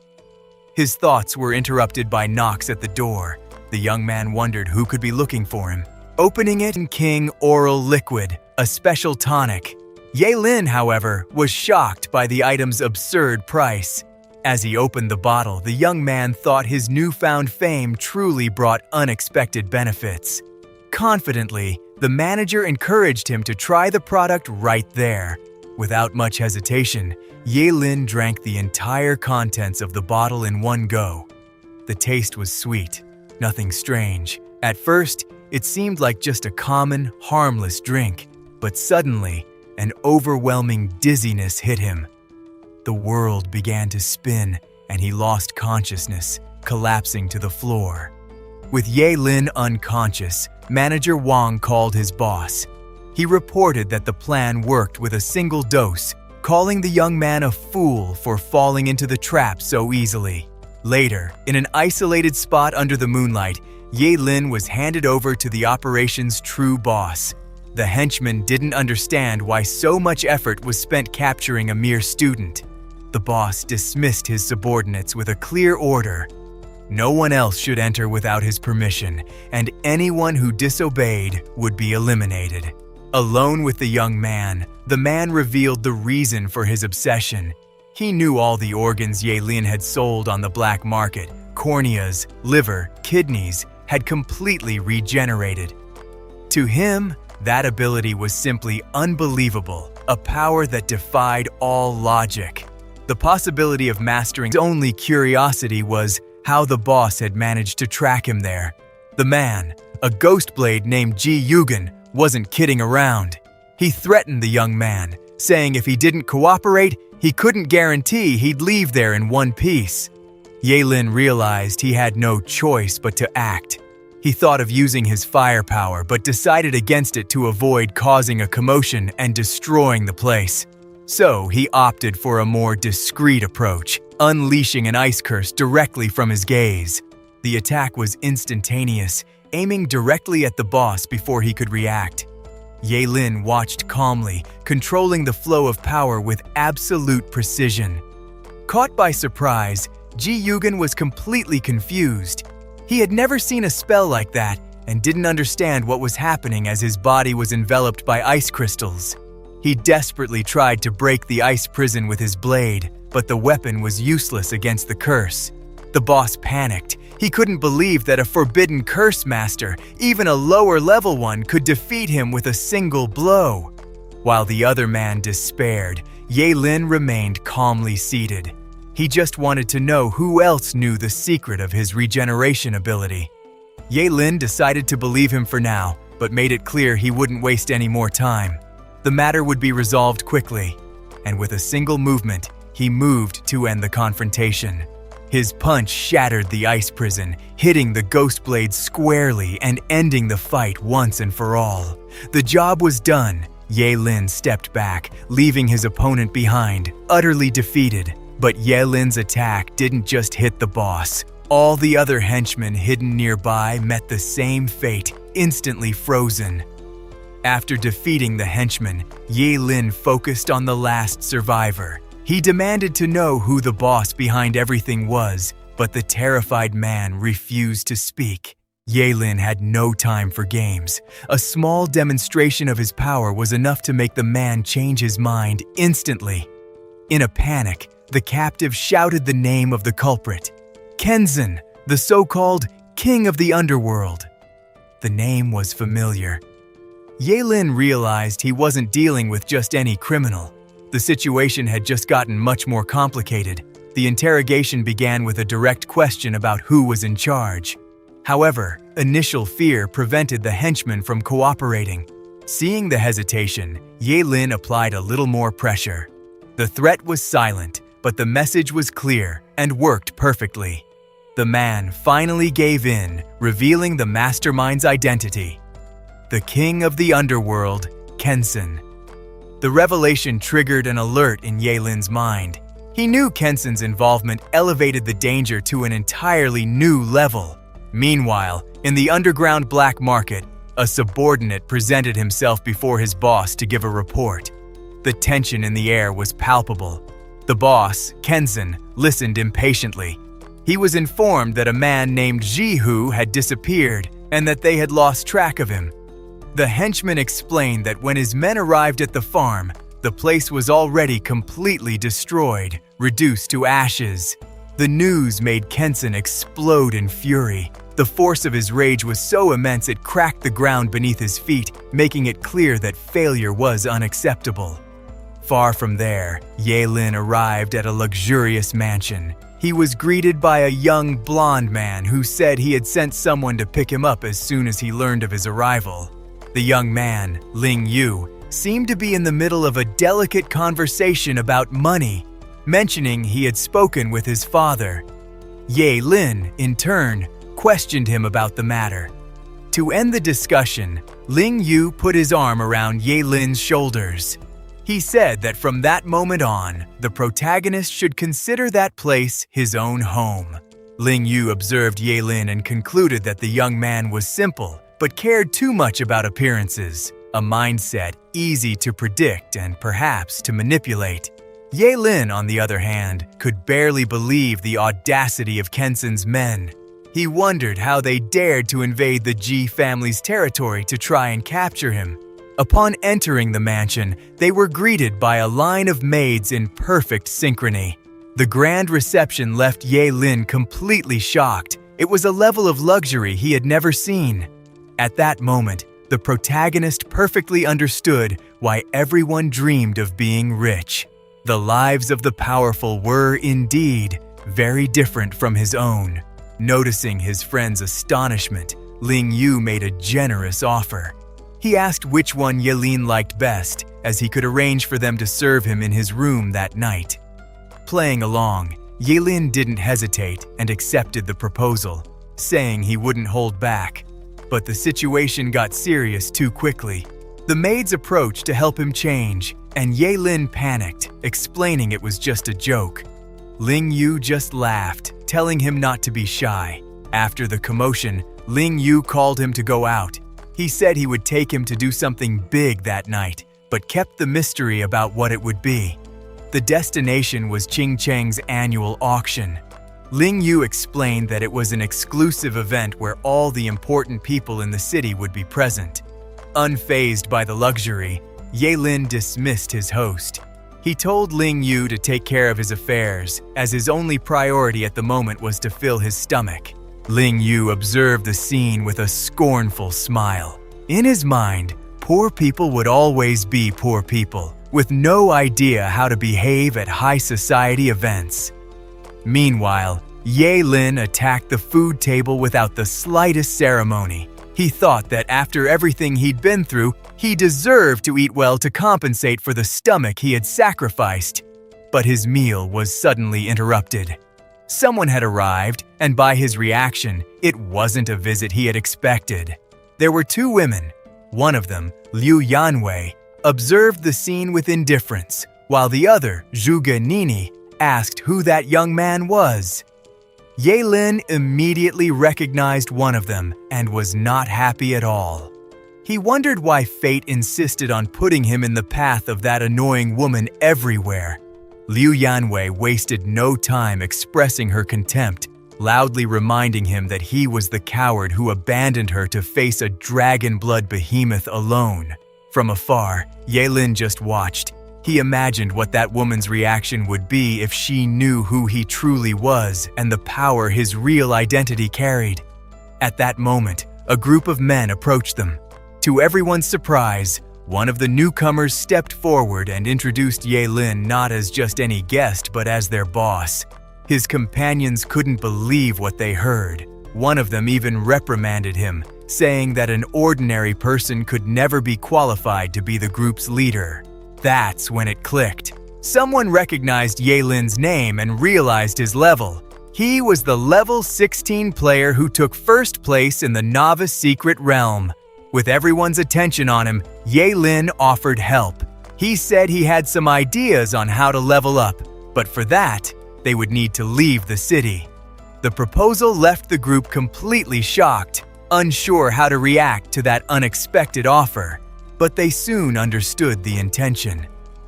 His thoughts were interrupted by knocks at the door. The young man wondered who could be looking for him. Opening it, King Oral Liquid, a special tonic. Ye Lin, however, was shocked by the item's absurd price. As he opened the bottle, the young man thought his newfound fame truly brought unexpected benefits. Confidently, the manager encouraged him to try the product right there. Without much hesitation, Ye Lin drank the entire contents of the bottle in one go. The taste was sweet, nothing strange. At first, it seemed like just a common, harmless drink, but suddenly, an overwhelming dizziness hit him. The world began to spin, and he lost consciousness, collapsing to the floor. With Ye Lin unconscious, Manager Wang called his boss. He reported that the plan worked with a single dose, calling the young man a fool for falling into the trap so easily. Later, in an isolated spot under the moonlight, Ye Lin was handed over to the operation's true boss. The henchman didn't understand why so much effort was spent capturing a mere student. The boss dismissed his subordinates with a clear order. No one else should enter without his permission, and anyone who disobeyed would be eliminated. Alone with the young man, the man revealed the reason for his obsession. He knew all the organs Ye Lin had sold on the black market, corneas, liver, kidneys, had completely regenerated. To him, that ability was simply unbelievable, a power that defied all logic. The possibility of mastering his only curiosity was how the boss had managed to track him there. The man, a ghost blade named Ji Yugen, wasn't kidding around. He threatened the young man, saying if he didn't cooperate, he couldn't guarantee he'd leave there in one piece. Ye Lin realized he had no choice but to act. He thought of using his firepower, but decided against it to avoid causing a commotion and destroying the place. So he opted for a more discreet approach, unleashing an ice curse directly from his gaze. The attack was instantaneous, aiming directly at the boss before he could react. Ye Lin watched calmly, controlling the flow of power with absolute precision. Caught by surprise, Ji Yugen was completely confused. He had never seen a spell like that and didn't understand what was happening as his body was enveloped by ice crystals. He desperately tried to break the ice prison with his blade, but the weapon was useless against the curse. The boss panicked. He couldn't believe that a forbidden curse master, even a lower-level one, could defeat him with a single blow. While the other man despaired, Ye Lin remained calmly seated. He just wanted to know who else knew the secret of his regeneration ability. Ye Lin decided to believe him for now, but made it clear he wouldn't waste any more time. The matter would be resolved quickly, and with a single movement, he moved to end the confrontation. His punch shattered the ice prison, hitting the ghost blade squarely and ending the fight once and for all. The job was done. Ye Lin stepped back, leaving his opponent behind, utterly defeated. But Ye Lin's attack didn't just hit the boss. All the other henchmen hidden nearby met the same fate, instantly frozen. After defeating the henchman, Ye Lin focused on the last survivor. He demanded to know who the boss behind everything was, but the terrified man refused to speak. Ye Lin had no time for games. A small demonstration of his power was enough to make the man change his mind instantly. In a panic, the captive shouted the name of the culprit. Kenzan, the so-called king of the underworld. The name was familiar. Ye Lin realized he wasn't dealing with just any criminal. The situation had just gotten much more complicated. The interrogation began with a direct question about who was in charge. However, initial fear prevented the henchman from cooperating. Seeing the hesitation, Ye Lin applied a little more pressure. The threat was silent, but the message was clear and worked perfectly. The man finally gave in, revealing the mastermind's identity. The king of the underworld, Kenzan. The revelation triggered an alert in Ye Lin's mind. He knew Kenzan's involvement elevated the danger to an entirely new level. Meanwhile, in the underground black market, a subordinate presented himself before his boss to give a report. The tension in the air was palpable. The boss, Kenzan, listened impatiently. He was informed that a man named Jihu had disappeared and that they had lost track of him. The henchman explained that when his men arrived at the farm, the place was already completely destroyed, reduced to ashes. The news made Kenzan explode in fury. The force of his rage was so immense it cracked the ground beneath his feet, making it clear that failure was unacceptable. Far from there, Ye Lin arrived at a luxurious mansion. He was greeted by a young blonde man who said he had sent someone to pick him up as soon as he learned of his arrival. The young man, Ling Yu, seemed to be in the middle of a delicate conversation about money, mentioning he had spoken with his father. Ye Lin, in turn, questioned him about the matter. To end the discussion, Ling Yu put his arm around Ye Lin's shoulders. He said that from that moment on, the protagonist should consider that place his own home. Ling Yu observed Ye Lin and concluded that the young man was simple, but cared too much about appearances, a mindset easy to predict and perhaps to manipulate. Ye Lin, on the other hand, could barely believe the audacity of Kenzan's men. He wondered how they dared to invade the Ji family's territory to try and capture him. Upon entering the mansion, they were greeted by a line of maids in perfect synchrony. The grand reception left Ye Lin completely shocked. It was a level of luxury he had never seen. At that moment, the protagonist perfectly understood why everyone dreamed of being rich. The lives of the powerful were, indeed, very different from his own. Noticing his friend's astonishment, Ling Yu made a generous offer. He asked which one Ye Lin liked best, as he could arrange for them to serve him in his room that night. Playing along, Ye Lin didn't hesitate and accepted the proposal, saying he wouldn't hold back. But the situation got serious too quickly. The maids approached to help him change, and Ye Lin panicked, explaining it was just a joke. Ling Yu just laughed, telling him not to be shy. After the commotion, Ling Yu called him to go out. He said he would take him to do something big that night, but kept the mystery about what it would be. The destination was Qing Cheng's annual auction. Ling Yu explained that it was an exclusive event where all the important people in the city would be present. Unfazed by the luxury, Ye Lin dismissed his host. He told Ling Yu to take care of his affairs, as his only priority at the moment was to fill his stomach. Ling Yu observed the scene with a scornful smile. In his mind, poor people would always be poor people, with no idea how to behave at high society events. Meanwhile, Ye Lin attacked the food table without the slightest ceremony. He thought that after everything he'd been through, he deserved to eat well to compensate for the stomach he had sacrificed. But his meal was suddenly interrupted. Someone had arrived, and by his reaction, it wasn't a visit he had expected. There were two women. One of them, Liu Yanwei, observed the scene with indifference, while the other, Zhuge Nini, asked who that young man was. Ye Lin immediately recognized one of them and was not happy at all. He wondered why fate insisted on putting him in the path of that annoying woman everywhere. Liu Yanwei wasted no time expressing her contempt, loudly reminding him that he was the coward who abandoned her to face a dragon blood behemoth alone. From afar, Ye Lin just watched. He imagined what that woman's reaction would be if she knew who he truly was and the power his real identity carried. At that moment, a group of men approached them. To everyone's surprise, one of the newcomers stepped forward and introduced Ye Lin not as just any guest but as their boss. His companions couldn't believe what they heard. One of them even reprimanded him, saying that an ordinary person could never be qualified to be the group's leader. That's when it clicked. Someone recognized Ye Lin's name and realized his level. He was the level 16 player who took first place in the Novice Secret Realm. With everyone's attention on him, Ye Lin offered help. He said he had some ideas on how to level up, but for that, they would need to leave the city. The proposal left the group completely shocked, unsure how to react to that unexpected offer. But they soon understood the intention.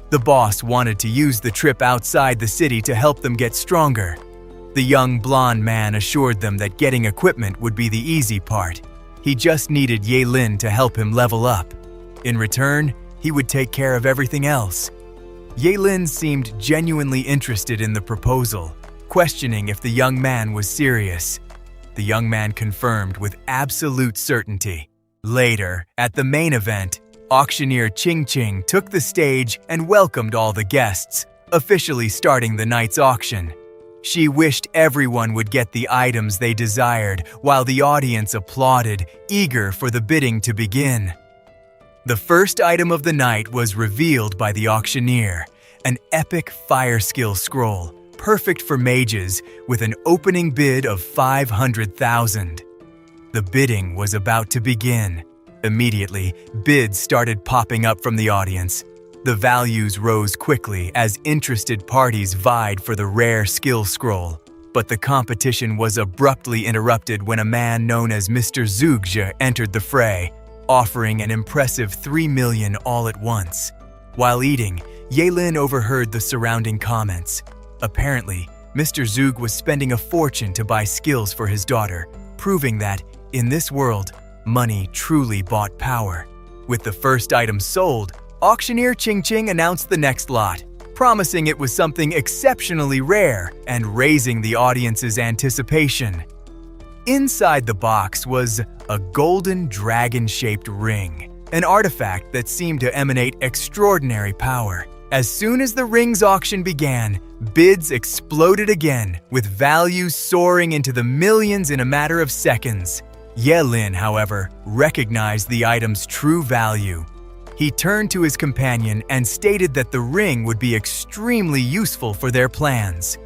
The boss wanted to use the trip outside the city to help them get stronger. The young blonde man assured them that getting equipment would be the easy part. He just needed Ye Lin to help him level up. In return, he would take care of everything else. Ye Lin seemed genuinely interested in the proposal, questioning if the young man was serious. The young man confirmed with absolute certainty. Later, at the main event, auctioneer Ching Ching took the stage and welcomed all the guests, officially starting the night's auction. She wished everyone would get the items they desired, while the audience applauded, eager for the bidding to begin. The first item of the night was revealed by the auctioneer, an epic fire skill scroll, perfect for mages, with an opening bid of 500,000. The bidding was about to begin. Immediately, bids started popping up from the audience. The values rose quickly as interested parties vied for the rare skill scroll. But the competition was abruptly interrupted when a man known as Mr. Zugja entered the fray, offering an impressive 3 million all at once. While eating, Ye Lin overheard the surrounding comments. Apparently, Mr. Zug was spending a fortune to buy skills for his daughter, proving that, in this world, money truly bought power. With the first item sold, auctioneer Ching Ching announced the next lot, promising it was something exceptionally rare and raising the audience's anticipation. Inside the box was a golden dragon-shaped ring, an artifact that seemed to emanate extraordinary power. As soon as the ring's auction began, bids exploded again, with values soaring into the millions in a matter of seconds. Ye Lin, however, recognized the item's true value. He turned to his companion and stated that the ring would be extremely useful for their plans.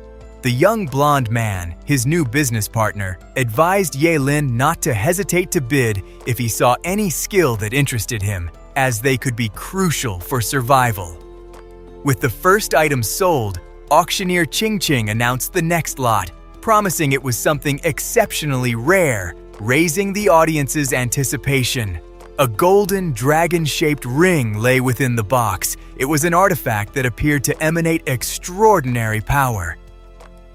The young blonde man, his new business partner, advised Ye Lin not to hesitate to bid if he saw any skill that interested him, as they could be crucial for survival. With the first item sold, auctioneer Ching Ching announced the next lot, promising it was something exceptionally rare, raising the audience's anticipation. A golden dragon-shaped ring lay within the box. It was an artifact that appeared to emanate extraordinary power.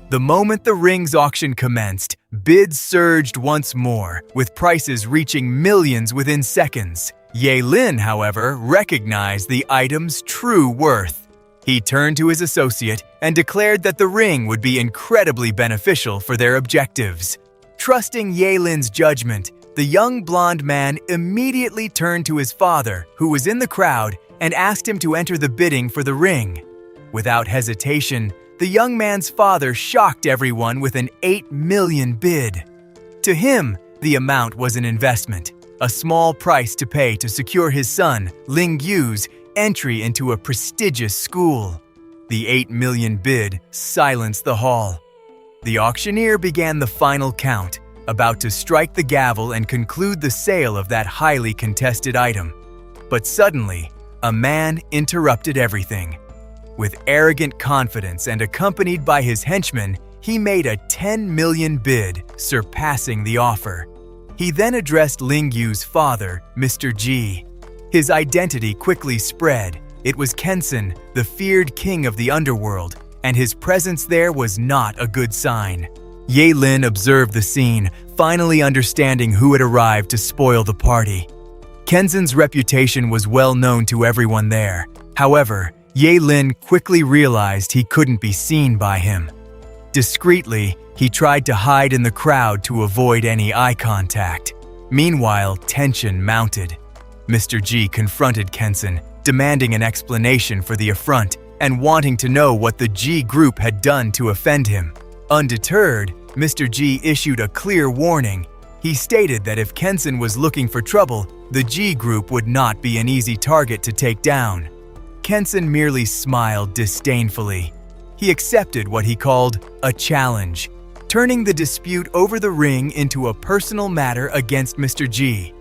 The moment the ring's auction commenced, bids surged once more, with prices reaching millions within seconds. Ye Lin, however, recognized the item's true worth. He turned to his associate and declared that the ring would be incredibly beneficial for their objectives. Trusting Ye Lin's judgment, the young blonde man immediately turned to his father, who was in the crowd, and asked him to enter the bidding for the ring. Without hesitation, the young man's father shocked everyone with an 8 million bid. To him, the amount was an investment, a small price to pay to secure his son, Ling Yu's, entry into a prestigious school. The 8 million bid silenced the hall. The auctioneer began the final count, about to strike the gavel and conclude the sale of that highly contested item. But suddenly, a man interrupted everything. With arrogant confidence and accompanied by his henchmen, he made a 10 million bid, surpassing the offer. He then addressed Ling Yu's father, Mr. Ji. His identity quickly spread. It was Kensen, the feared king of the underworld, and his presence there was not a good sign. Ye Lin observed the scene, finally understanding who had arrived to spoil the party. Kensen's reputation was well known to everyone there. However, Ye Lin quickly realized he couldn't be seen by him. Discreetly, he tried to hide in the crowd to avoid any eye contact. Meanwhile, tension mounted. Mr. Ji confronted Kensen, demanding an explanation for the affront and wanting to know what the G group had done to offend him. Undeterred, Mr. G issued a clear warning. He stated that if Kensen was looking for trouble, the G group would not be an easy target to take down. Kensen merely smiled disdainfully. He accepted what he called a challenge, turning the dispute over the ring into a personal matter against Mr. G.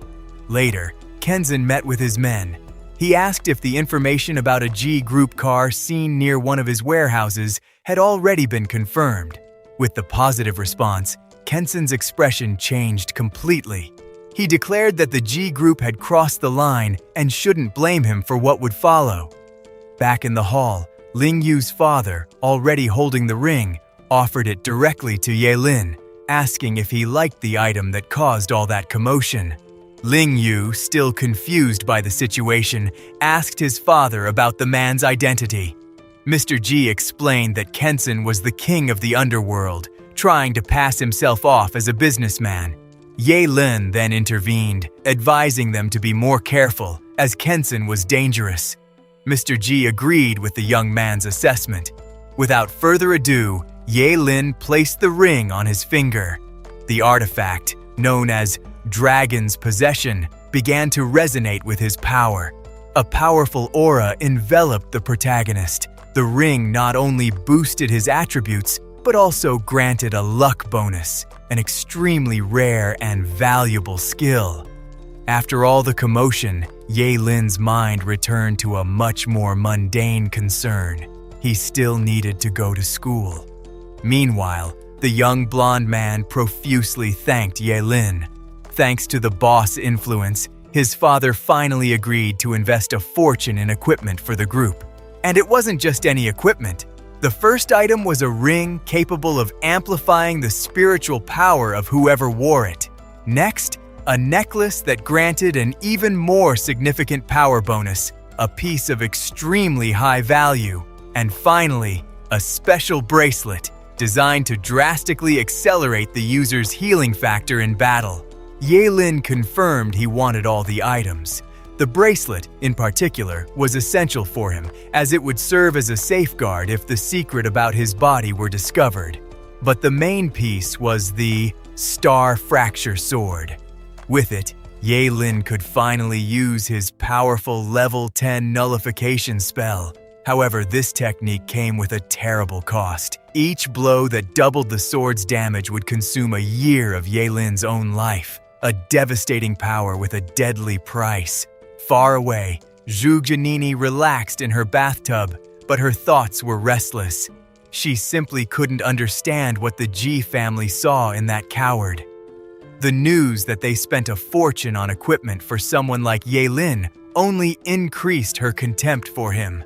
Later, Kensen met with his men. He asked if the information about a G group car seen near one of his warehouses had already been confirmed. With the positive response, Kensen's expression changed completely. He declared that the G group had crossed the line and shouldn't blame him for what would follow. Back in the hall, Ling Yu's father, already holding the ring, offered it directly to Ye Lin, asking if he liked the item that caused all that commotion. Ling Yu, still confused by the situation, asked his father about the man's identity. Mr. Ji explained that Kensen was the king of the underworld, trying to pass himself off as a businessman. Ye Lin then intervened, advising them to be more careful, as Kensen was dangerous. Mr. Ji agreed with the young man's assessment. Without further ado, Ye Lin placed the ring on his finger. The artifact, known as Dragon's Possession, began to resonate with his power. A powerful aura enveloped the protagonist. The ring not only boosted his attributes, but also granted a luck bonus, an extremely rare and valuable skill. After all the commotion, Ye Lin's mind returned to a much more mundane concern. He still needed to go to school. Meanwhile, the young blonde man profusely thanked Ye Lin. Thanks to the boss influence, his father finally agreed to invest a fortune in equipment for the group. And it wasn't just any equipment. The first item was a ring capable of amplifying the spiritual power of whoever wore it. Next, a necklace that granted an even more significant power bonus, a piece of extremely high value. And finally, a special bracelet designed to drastically accelerate the user's healing factor in battle. Ye Lin confirmed he wanted all the items. The bracelet, in particular, was essential for him, as it would serve as a safeguard if the secret about his body were discovered. But the main piece was the Star Fracture Sword. With it, Ye Lin could finally use his powerful level 10 nullification spell. However, this technique came with a terrible cost. Each blow that doubled the sword's damage would consume a year of Ye Lin's own life. A devastating power with a deadly price. Far away, Zhu Janini relaxed in her bathtub, but her thoughts were restless. She simply couldn't understand what the Ji family saw in that coward. The news that they spent a fortune on equipment for someone like Ye Lin only increased her contempt for him.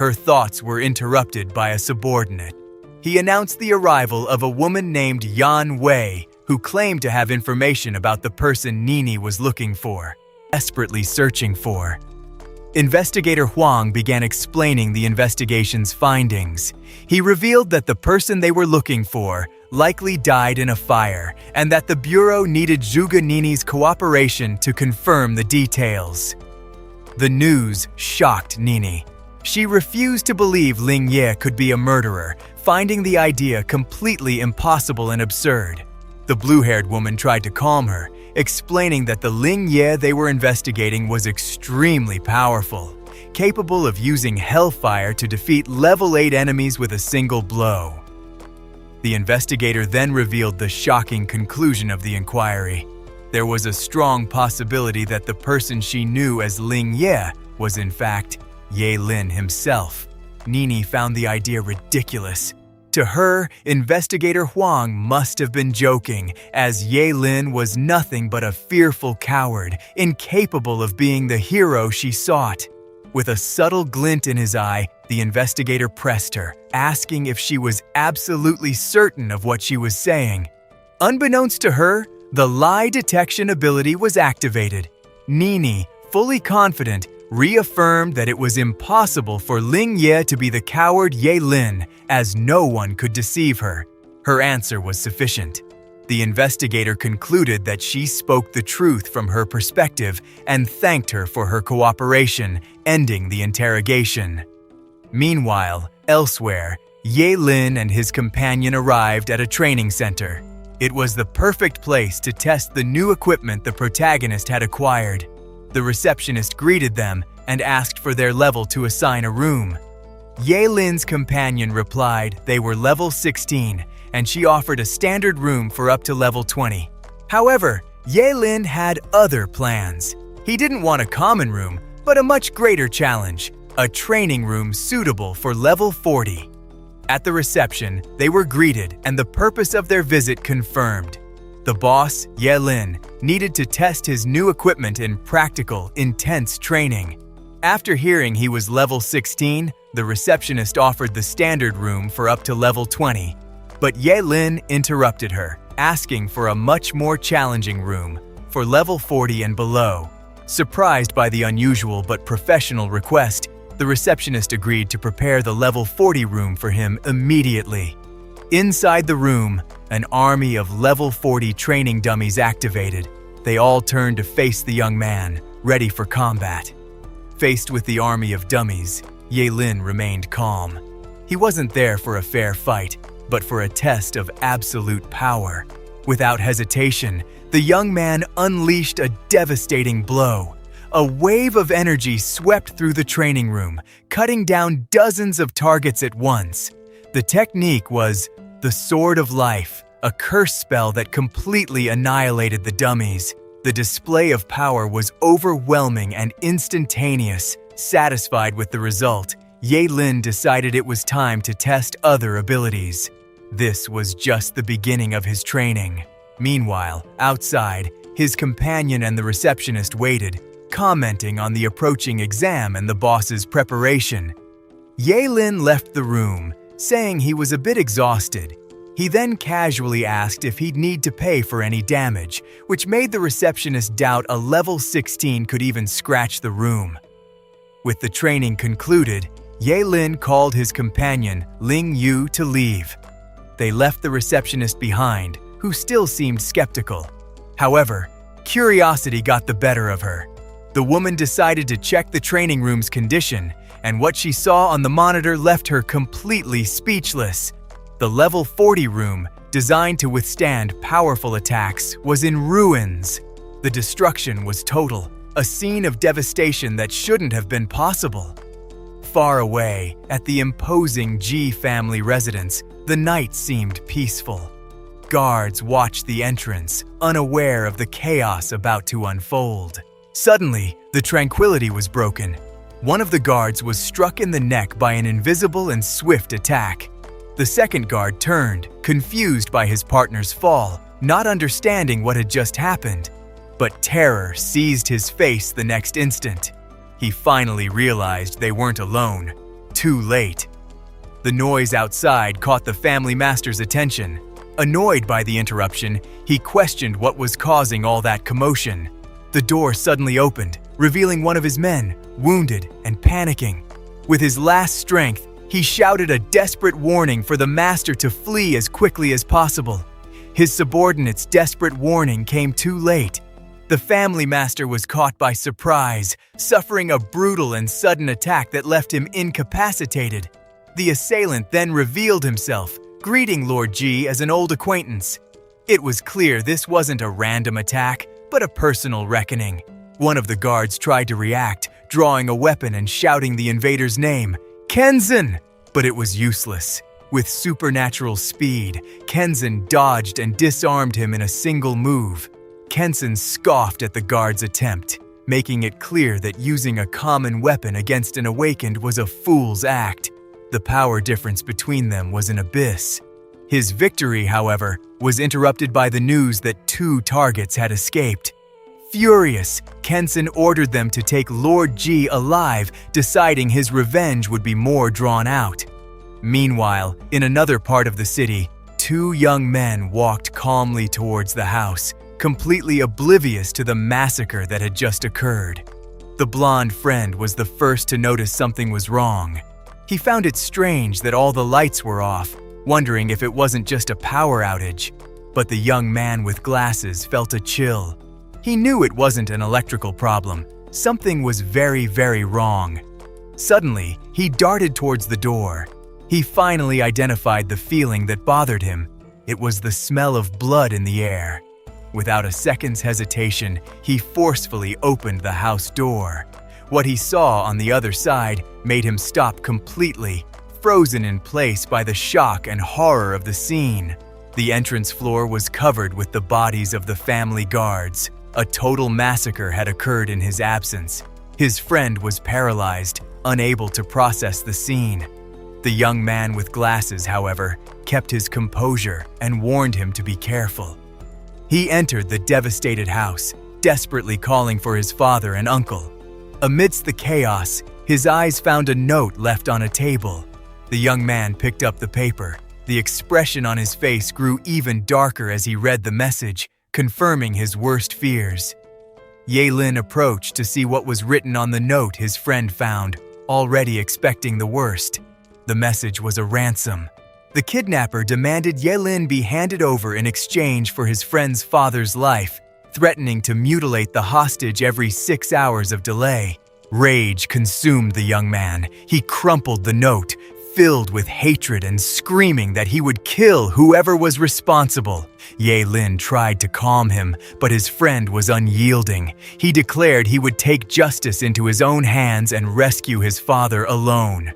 Her thoughts were interrupted by a subordinate. He announced the arrival of a woman named Yan Wei, who claimed to have information about the person Nini was looking for, desperately searching for. Investigator Huang began explaining the investigation's findings. He revealed that the person they were looking for likely died in a fire, and that the Bureau needed Zhuge Nini's cooperation to confirm the details. The news shocked Nini. She refused to believe Ling Ye could be a murderer, finding the idea completely impossible and absurd. The blue-haired woman tried to calm her, explaining that the Ling Ye they were investigating was extremely powerful, capable of using hellfire to defeat level 8 enemies with a single blow. The investigator then revealed the shocking conclusion of the inquiry. There was a strong possibility that the person she knew as Ling Ye was in fact Ye Lin himself. Nini found the idea ridiculous. To her, investigator Huang must have been joking, as Ye Lin was nothing but a fearful coward, incapable of being the hero she sought. With a subtle glint in his eye, the investigator pressed her, asking if she was absolutely certain of what she was saying. Unbeknownst to her, the lie detection ability was activated. Nini, fully confident, reaffirmed that it was impossible for Ling Ye to be the coward Ye Lin, as no one could deceive her. Her answer was sufficient. The investigator concluded that she spoke the truth from her perspective and thanked her for her cooperation, ending the interrogation. Meanwhile, elsewhere, Ye Lin and his companion arrived at a training center. It was the perfect place to test the new equipment the protagonist had acquired. The receptionist greeted them and asked for their level to assign a room. Ye Lin's companion replied they were level 16, and she offered a standard room for up to level 20. However, Ye Lin had other plans. He didn't want a common room, but a much greater challenge, a training room suitable for level 40. At the reception, they were greeted and the purpose of their visit confirmed. The boss, Ye Lin, needed to test his new equipment in practical, intense training. After hearing he was level 16, the receptionist offered the standard room for up to level 20. But Ye Lin interrupted her, asking for a much more challenging room, for level 40 and below. Surprised by the unusual but professional request, the receptionist agreed to prepare the level 40 room for him immediately. Inside the room, an army of level 40 training dummies activated. They all turned to face the young man, ready for combat. Faced with the army of dummies, Ye Lin remained calm. He wasn't there for a fair fight, but for a test of absolute power. Without hesitation, the young man unleashed a devastating blow. A wave of energy swept through the training room, cutting down dozens of targets at once. The technique was the Sword of Life, a curse spell that completely annihilated the dummies. The display of power was overwhelming and instantaneous. Satisfied with the result, Ye Lin decided it was time to test other abilities. This was just the beginning of his training. Meanwhile, outside, his companion and the receptionist waited, commenting on the approaching exam and the boss's preparation. Ye Lin left the room, saying he was a bit exhausted. He then casually asked if he'd need to pay for any damage, which made the receptionist doubt a level 16 could even scratch the room. With the training concluded, Ye Lin called his companion, Ling Yu, to leave. They left the receptionist behind, who still seemed skeptical. However, curiosity got the better of her. The woman decided to check the training room's condition, and what she saw on the monitor left her completely speechless. The level 40 room, designed to withstand powerful attacks, was in ruins. The destruction was total, a scene of devastation that shouldn't have been possible. Far away, at the imposing Ji family residence, the night seemed peaceful. Guards watched the entrance, unaware of the chaos about to unfold. Suddenly, the tranquility was broken. One of the guards was struck in the neck by an invisible and swift attack. The second guard turned, confused by his partner's fall, not understanding what had just happened. But terror seized his face the next instant. He finally realized they weren't alone. Too late. The noise outside caught the family master's attention. Annoyed by the interruption, he questioned what was causing all that commotion. The door suddenly opened, revealing one of his men, wounded and panicking. With his last strength, he shouted a desperate warning for the master to flee as quickly as possible. His subordinate's desperate warning came too late. The family master was caught by surprise, suffering a brutal and sudden attack that left him incapacitated. The assailant then revealed himself, greeting Lord Ji as an old acquaintance. It was clear this wasn't a random attack, but a personal reckoning. One of the guards tried to react, drawing a weapon and shouting the invader's name, Kenzan! But it was useless. With supernatural speed, Kenzan dodged and disarmed him in a single move. Kenzan scoffed at the guard's attempt, making it clear that using a common weapon against an awakened was a fool's act. The power difference between them was an abyss. His victory, however, was interrupted by the news that 2 targets had escaped. Furious, Kenzan ordered them to take Lord Ji alive, deciding his revenge would be more drawn out. Meanwhile, in another part of the city, 2 young men walked calmly towards the house, completely oblivious to the massacre that had just occurred. The blonde friend was the first to notice something was wrong. He found it strange that all the lights were off, wondering if it wasn't just a power outage. But the young man with glasses felt a chill. He knew it wasn't an electrical problem. Something was very, very wrong. Suddenly, he darted towards the door. He finally identified the feeling that bothered him. It was the smell of blood in the air. Without a second's hesitation, he forcefully opened the house door. What he saw on the other side made him stop completely, frozen in place by the shock and horror of the scene. The entrance floor was covered with the bodies of the family guards. A total massacre had occurred in his absence. His friend was paralyzed, unable to process the scene. The young man with glasses, however, kept his composure and warned him to be careful. He entered the devastated house, desperately calling for his father and uncle. Amidst the chaos, his eyes found a note left on a table. The young man picked up the paper. The expression on his face grew even darker as he read the message, confirming his worst fears. Ye-Lin approached to see what was written on the note his friend found, already expecting the worst. The message was a ransom. The kidnapper demanded Ye-Lin be handed over in exchange for his friend's father's life, threatening to mutilate the hostage every 6 hours of delay. Rage consumed the young man. He crumpled the note, filled with hatred and screaming that he would kill whoever was responsible. Ye-Lin tried to calm him, but his friend was unyielding. He declared he would take justice into his own hands and rescue his father alone.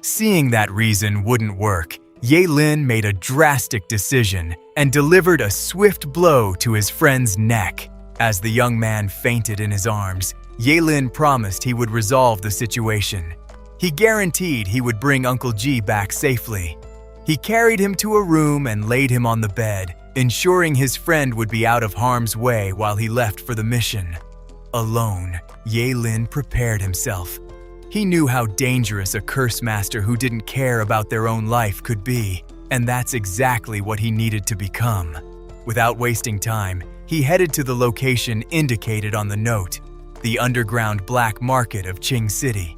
Seeing that reason wouldn't work, Ye-Lin made a drastic decision and delivered a swift blow to his friend's neck. As the young man fainted in his arms, Ye-Lin promised he would resolve the situation. He guaranteed he would bring Uncle Ji back safely. He carried him to a room and laid him on the bed, ensuring his friend would be out of harm's way while he left for the mission. Alone, Ye-Lin prepared himself. He knew how dangerous a curse master who didn't care about their own life could be, and that's exactly what he needed to become. Without wasting time, he headed to the location indicated on the note, the underground black market of Qing City.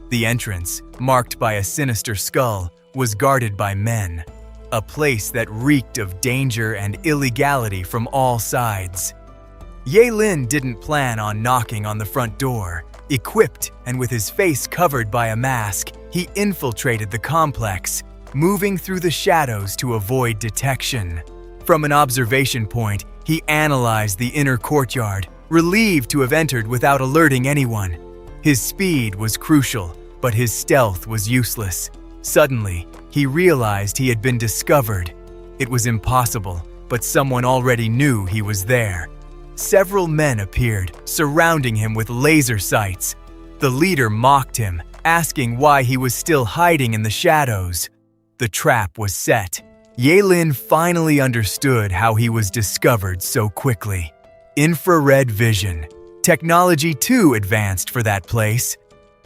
The entrance, marked by a sinister skull, was guarded by men, a place that reeked of danger and illegality from all sides. Ye-Lin didn't plan on knocking on the front door. Equipped and with his face covered by a mask, he infiltrated the complex, moving through the shadows to avoid detection. From an observation point, he analyzed the inner courtyard, relieved to have entered without alerting anyone. His speed was crucial, but his stealth was useless. Suddenly, he realized he had been discovered. It was impossible, but someone already knew he was there. Several men appeared, surrounding him with laser sights. The leader mocked him, asking why he was still hiding in the shadows. The trap was set. Ye-Lin finally understood how he was discovered so quickly. Infrared vision. Technology too advanced for that place.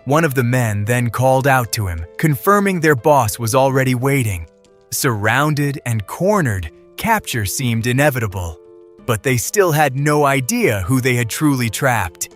One of the men then called out to him, confirming their boss was already waiting. Surrounded and cornered, capture seemed inevitable. But they still had no idea who they had truly trapped.